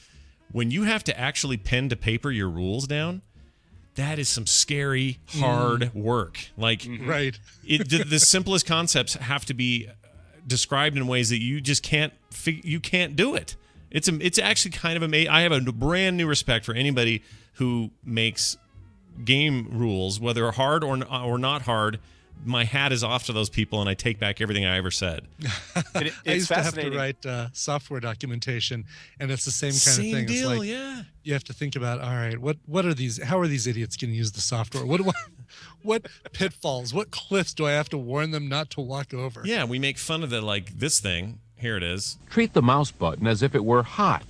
When you have to actually pen to paper your rules down, that is some scary, hard work. Like, right. The simplest concepts have to be described in ways that you just can't do it. It's actually kind of amazing. I have a brand new respect for anybody who makes game rules, whether hard or not hard. My hat is off to those people, and I take back everything I ever said. I used to have to write software documentation, and it's the same kind of thing. Deal, it's like, yeah. You have to think about, all right, what are these? How are these idiots going to use the software? What pitfalls? What cliffs do I have to warn them not to walk over? Yeah, we make fun of this thing. Here it is. Treat the mouse button as if it were hot,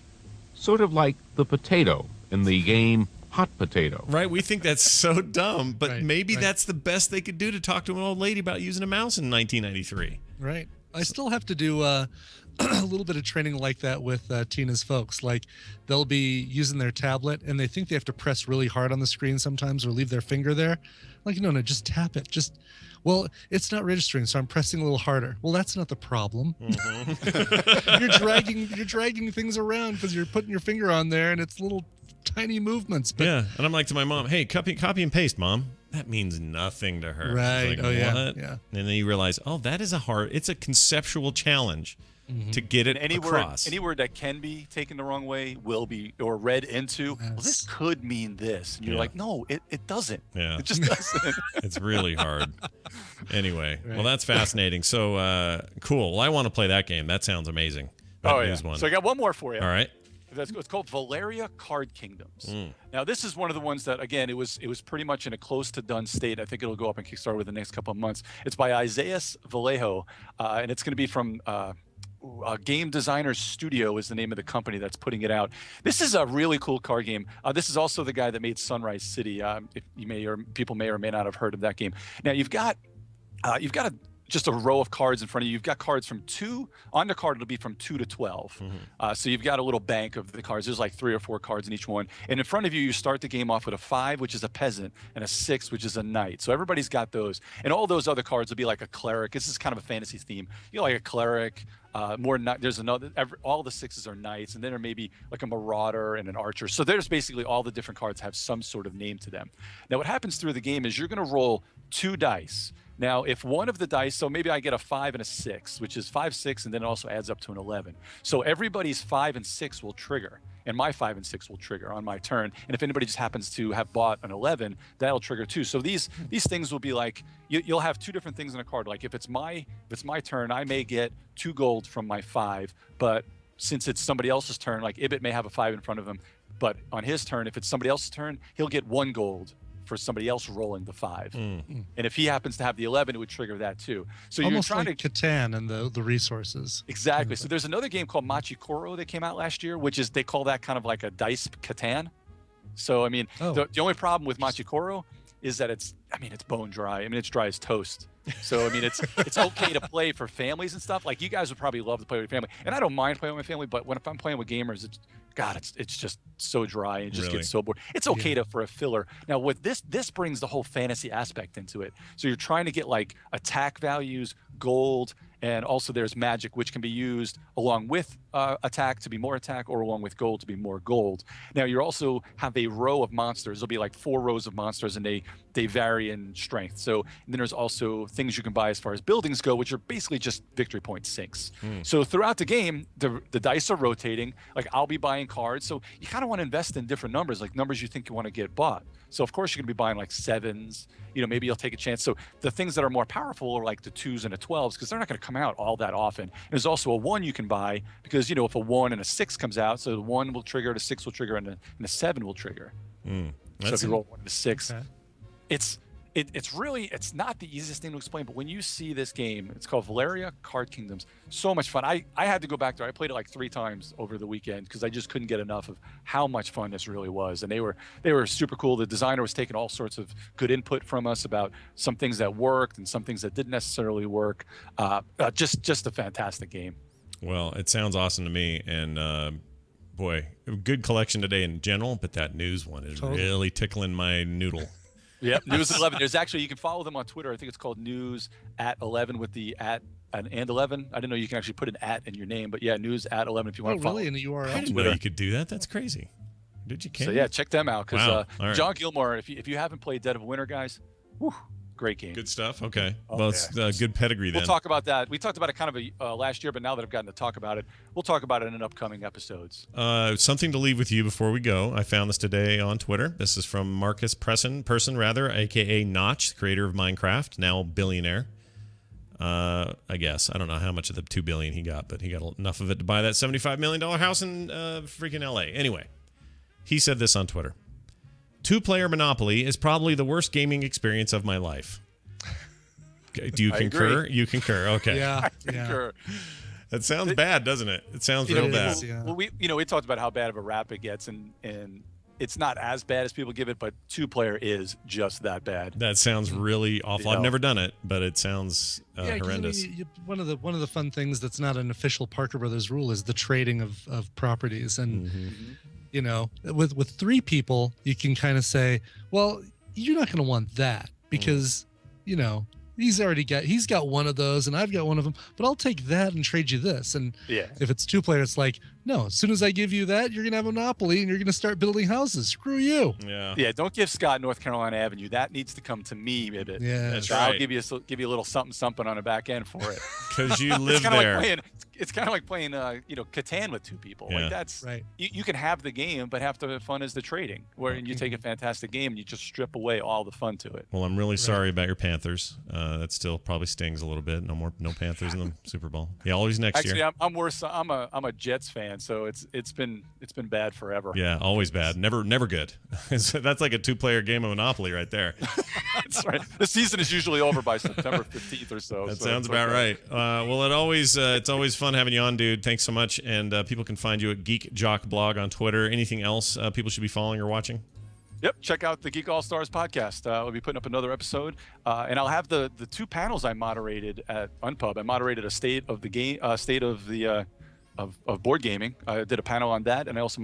sort of like the potato in the game Hot Potato. Right, we think that's so dumb, but maybe that's the best they could do to talk to an old lady about using a mouse in 1993. Right. I still have to do a little bit of training like that with Tina's folks. Like, they'll be using their tablet, and they think they have to press really hard on the screen sometimes or leave their finger there. Like, no, just tap it. Well, it's not registering, so I'm pressing a little harder. Well, that's not the problem. You're dragging things around because you're putting your finger on there, and it's little tiny movements. But yeah, and I'm like to my mom, hey, copy and paste, Mom. That means nothing to her. Right. Like, yeah. And then you realize, that is it's a conceptual challenge to get it across. Any word that can be taken the wrong way will be, or read into, well, this could mean this. And you're like, no, it doesn't. Yeah. It just doesn't. It's really hard. Anyway, well, that's fascinating. So, cool. Well, I want to play that game. That sounds amazing. One. So I got one more for you. All right. It's called Valeria Card Kingdoms. Now, this is one of the ones that, again, it was pretty much in a close to done state. I think it'll go up on Kickstarter within the next couple of months. It's by Isaias Vallejo, and it's going to be from Game Designers Studio is the name of the company that's putting it out. This is a really cool card game. This is also the guy that made Sunrise City. If people may or may not have heard of that game. Now, you've got just a row of cards in front of you. You've got cards from 2 on the card. It'll be from 2 to 12. So you've got a little bank of the cards. There's like 3 or 4 cards in each one. And in front of you, you start the game off with a 5, which is a peasant, and a 6, which is a knight. So everybody's got those. And all those other cards will be like a cleric. This is kind of a fantasy theme. Like a cleric. There's another. All the 6s are knights, and then there may be like a marauder and an archer. So there's basically all the different cards have some sort of name to them. Now, what happens through the game is you're going to roll 2 dice. Now, if one of the dice, so maybe I get a 5 and a 6, which is 5, 6, and then it also adds up to an 11. So everybody's 5 and 6 will trigger, and my 5 and 6 will trigger on my turn. And if anybody just happens to have bought an 11, that'll trigger too. So these things will be like, you'll have 2 different things in a card. Like if it's my turn, I may get 2 gold from my 5, but since it's somebody else's turn, like Ibit may have a 5 in front of him, but on his turn, if it's somebody else's turn, he'll get 1 gold for somebody else rolling the 5. And if he happens to have the 11, it would trigger that too. So almost you're trying like Catan and the resources. Exactly. So there's another game called Machikoro that came out last year, which is, they call that kind of like a dice Catan. So, I mean, the only problem with Machikoro is that it's bone dry. I mean, it's dry as toast. So, I mean, it's okay to play for families and stuff. Like, you guys would probably love to play with your family. And I don't mind playing with my family, but if I'm playing with gamers, it's just so dry and just gets so bored. It's okay for a filler. Now, with this brings the whole fantasy aspect into it. So you're trying to get like attack values, gold, and also there's magic, which can be used along with attack to be more attack, or along with gold to be more gold. Now, you also have a row of monsters. There'll be like 4 rows of monsters, and they vary in strength. So then there's also things you can buy as far as buildings go, which are basically just victory point sinks. So throughout the game, the dice are rotating. Like, I'll be buying cards. So you kind of want to invest in different numbers, like numbers you think you want to get bought. So of course you're going to be buying like 7s. Maybe you'll take a chance. So the things that are more powerful are like the 2s and the 12s, because they're not going to come out all that often. And there's also a 1 you can buy, because if a 1 and a 6 comes out, so the 1 will trigger, the 6 will trigger, and the 7 will trigger. So if you roll 1 and a 6, it's not the easiest thing to explain, but when you see this game, it's called Valeria Card Kingdoms. So much fun. I had to go back there. I played it like 3 times over the weekend because I just couldn't get enough of how much fun this really was. And they were super cool. The designer was taking all sorts of good input from us about some things that worked and some things that didn't necessarily work. Just a fantastic game. Well, it sounds awesome to me, and boy, a good collection today in general, but that news one is really tickling my noodle. Yep, News at 11. There's actually, you can follow them on Twitter. I think it's called News at 11 with the at and 11. I didn't know you can actually put an at in your name, but yeah, News at 11 if you want to follow. Really? In the URL? I didn't know you could do that. That's crazy. Did you? So yeah, check them out because right. John Gilmore. If you haven't played Dead of Winter, guys, whew, great game. Good stuff. Okay. Oh, Well, it's good pedigree then. We'll talk about that. We talked about it kind of last year, but now that I've gotten to talk about it, we'll talk about it in upcoming episodes. Something to leave with you before we go. I found this today on Twitter. This is from Marcus Person, a.k.a. Notch, creator of Minecraft, now billionaire. I guess. I don't know how much of the $2 billion he got, but he got enough of it to buy that $75 million house in freaking L.A. Anyway, he said this on Twitter. 2-player Monopoly is probably the worst gaming experience of my life. Do you concur? Agree. You concur. Okay. Yeah. I concur. That sounds bad, doesn't it? It sounds real bad. Well, we talked about how bad of a rap it gets, and it's not as bad as people give it, but 2-player is just that bad. That sounds really awful. I've never done it, but it sounds horrendous. I mean, one of the fun things that's not an official Parker Brothers rule is the trading of properties, and you know, with 3 people, you can kind of say, well, you're not going to want that because you know. He's got one of those and I've got one of them, but I'll take that and trade you this. And if it's 2-player, it's like, no, as soon as I give you that, you're going to have a monopoly and you're going to start building houses. Screw you. Yeah. Don't give Scott North Carolina Avenue. That needs to come to me, Ibit. Yeah. That's I'll right. give you a little something on the back end for it. Because you live there. It's kind of like playing, Catan with 2 people. Yeah. Like that's right. You can have the game, but half the fun is the trading. Where you take a fantastic game and you just strip away all the fun to it. Well, I'm really sorry about your Panthers. That still probably stings a little bit. No Panthers in the Super Bowl. Yeah, always next year. Actually, I'm worse. I'm a Jets fan, so it's been bad forever. Yeah, always bad. Never good. That's like a 2-player game of Monopoly right there. That's right. The season is usually over by September 15th or so. That sounds about right. Well, it's always fun having you on, dude. Thanks so much. And people can find you at Geek Jock Blog on Twitter. Anything else people should be following or watching? Yep, check out the Geek All Stars podcast. We'll be putting up another episode, and I'll have the 2 panels I moderated at Unpub. I moderated a state of board gaming. I did a panel on that, and I also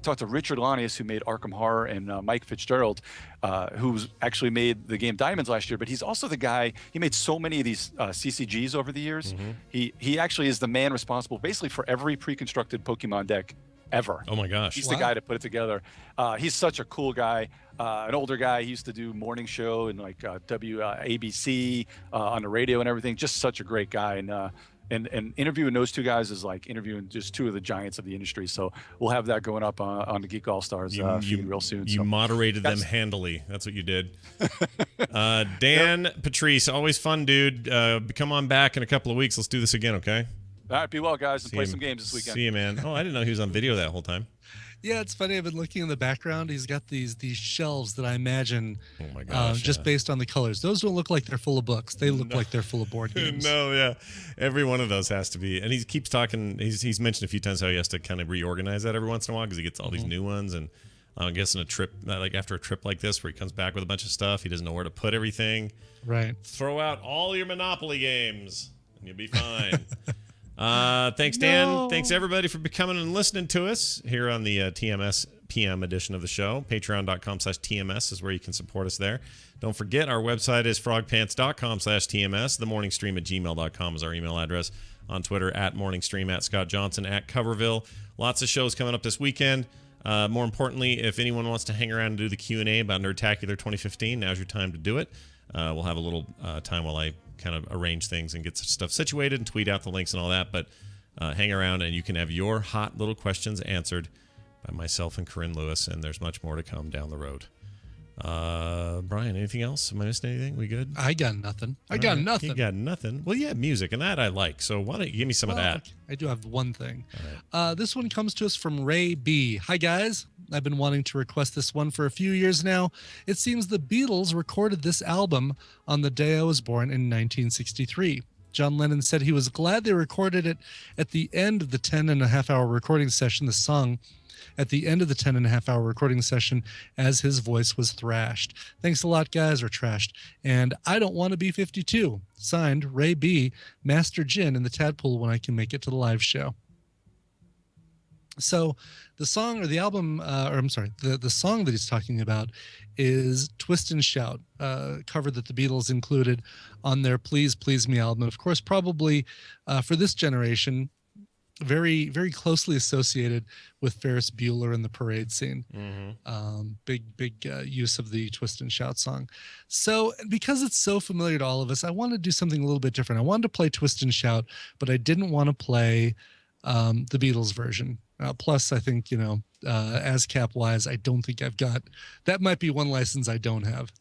talked to Richard Lanius, who made Arkham Horror, and Mike Fitzgerald, who's actually made the game Diamonds last year, but he's also the guy, he made so many of these CCGs over the years. He actually is the man responsible basically for every pre-constructed Pokemon deck ever. Oh my gosh. He's the guy to put it together. He's such a cool guy, an older guy. He used to do morning show and like ABC on the radio and everything. Just such a great guy. And interviewing those 2 guys is like interviewing just 2 of the giants of the industry. So we'll have that going up on the Geek All Stars feed real soon. You moderated them handily. That's what you did. Dan Patrice, always fun, dude. Come on back in a couple of weeks. Let's do this again, okay? All right, be well, guys, and play some games this weekend. See you, man. Oh, I didn't know he was on video that whole time. Yeah, it's funny. I've been looking in the background. He's got these shelves that I imagine, oh my gosh, just based on the colors. Those don't look like they're full of books. They look like they're full of board games. No, yeah, every one of those has to be. And he keeps talking. He's mentioned a few times how he has to kind of reorganize that every once in a while because he gets all these new ones. And I guess in a trip, like after a trip like this, where he comes back with a bunch of stuff, he doesn't know where to put everything. Right. Throw out all your Monopoly games, and you'll be fine. Thanks, Dan. No. Thanks, everybody, for coming and listening to us here on the Tmspm edition of the show. Patreon.com/TMS is where you can support us there. Don't forget, our website is frogpants.com/TMS. TheMorningStream@gmail.com is our email address. On Twitter, @MorningStream, @ScottJohnson, @Coverville. Lots of shows coming up this weekend. More importantly, if anyone wants to hang around and do the Q&A about Nerdtacular 2015, now's your time to do it. We'll have a little time while I kind of arrange things and get stuff situated and tweet out the links and all that, but hang around and you can have your hot little questions answered by myself and Corinne Lewis, and there's much more to come down the road. Brian, anything else? Am I missing anything? We good? I got nothing. I got nothing. You got nothing? Well, yeah, music, and that I like, so why don't you give me some of that? I do have one thing. Right. This one comes to us from Ray B. Hi, guys. I've been wanting to request this one for a few years now. It seems the Beatles recorded this album on the day I was born in 1963. John Lennon said he was glad they recorded it at the end of the 10.5-hour recording session, the song at the end of the 10.5-hour recording session, as his voice was thrashed. Thanks a lot, guys, or trashed. And I don't want to be 52. Signed, Ray B, Master Gin in the Tadpool when I can make it to the live show. So the song or the album, or I'm sorry, the song that he's talking about is Twist and Shout, cover that the Beatles included on their Please Please Me album. Of course, probably for this generation, very, very closely associated with Ferris Bueller and the parade scene. Big use of the Twist and Shout song. So because it's so familiar to all of us, I wanted to do something a little bit different. I wanted to play Twist and Shout, but I didn't want to play the Beatles version. Plus, I think, ASCAP wise, I don't think I've got, that might be one license I don't have.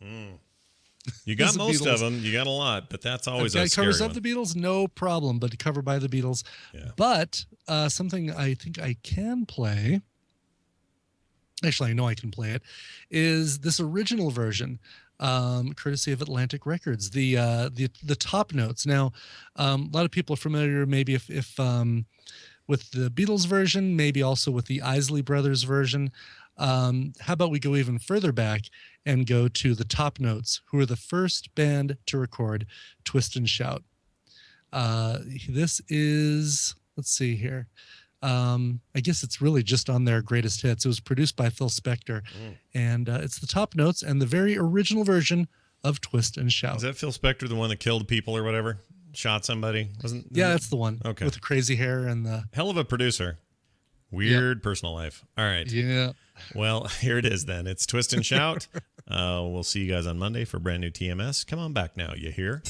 You got most of them. You got a lot, but that's always a scary covers one. of the Beatles, no problem, but covered by the Beatles. Yeah. But something I think I can play, actually I know I can play it, is this original version, courtesy of Atlantic Records, the top notes. Now, a lot of people are familiar maybe if with the Beatles version, maybe also with the Isley Brothers version. How about we go even further back and go to the Top Notes, who were the first band to record Twist and Shout. This is, let's see here. I guess it's really just on their greatest hits. It was produced by Phil Spector, and it's the Top Notes and the very original version of Twist and Shout. Is that Phil Spector, the one that killed people or whatever? Shot somebody? Yeah, that's the one. Okay. With the crazy hair and the... Hell of a producer. Weird personal life. All right. Yeah. Well, here it is then. It's Twist and Shout. We'll see you guys on Monday for brand new TMS. Come on back now. You hear?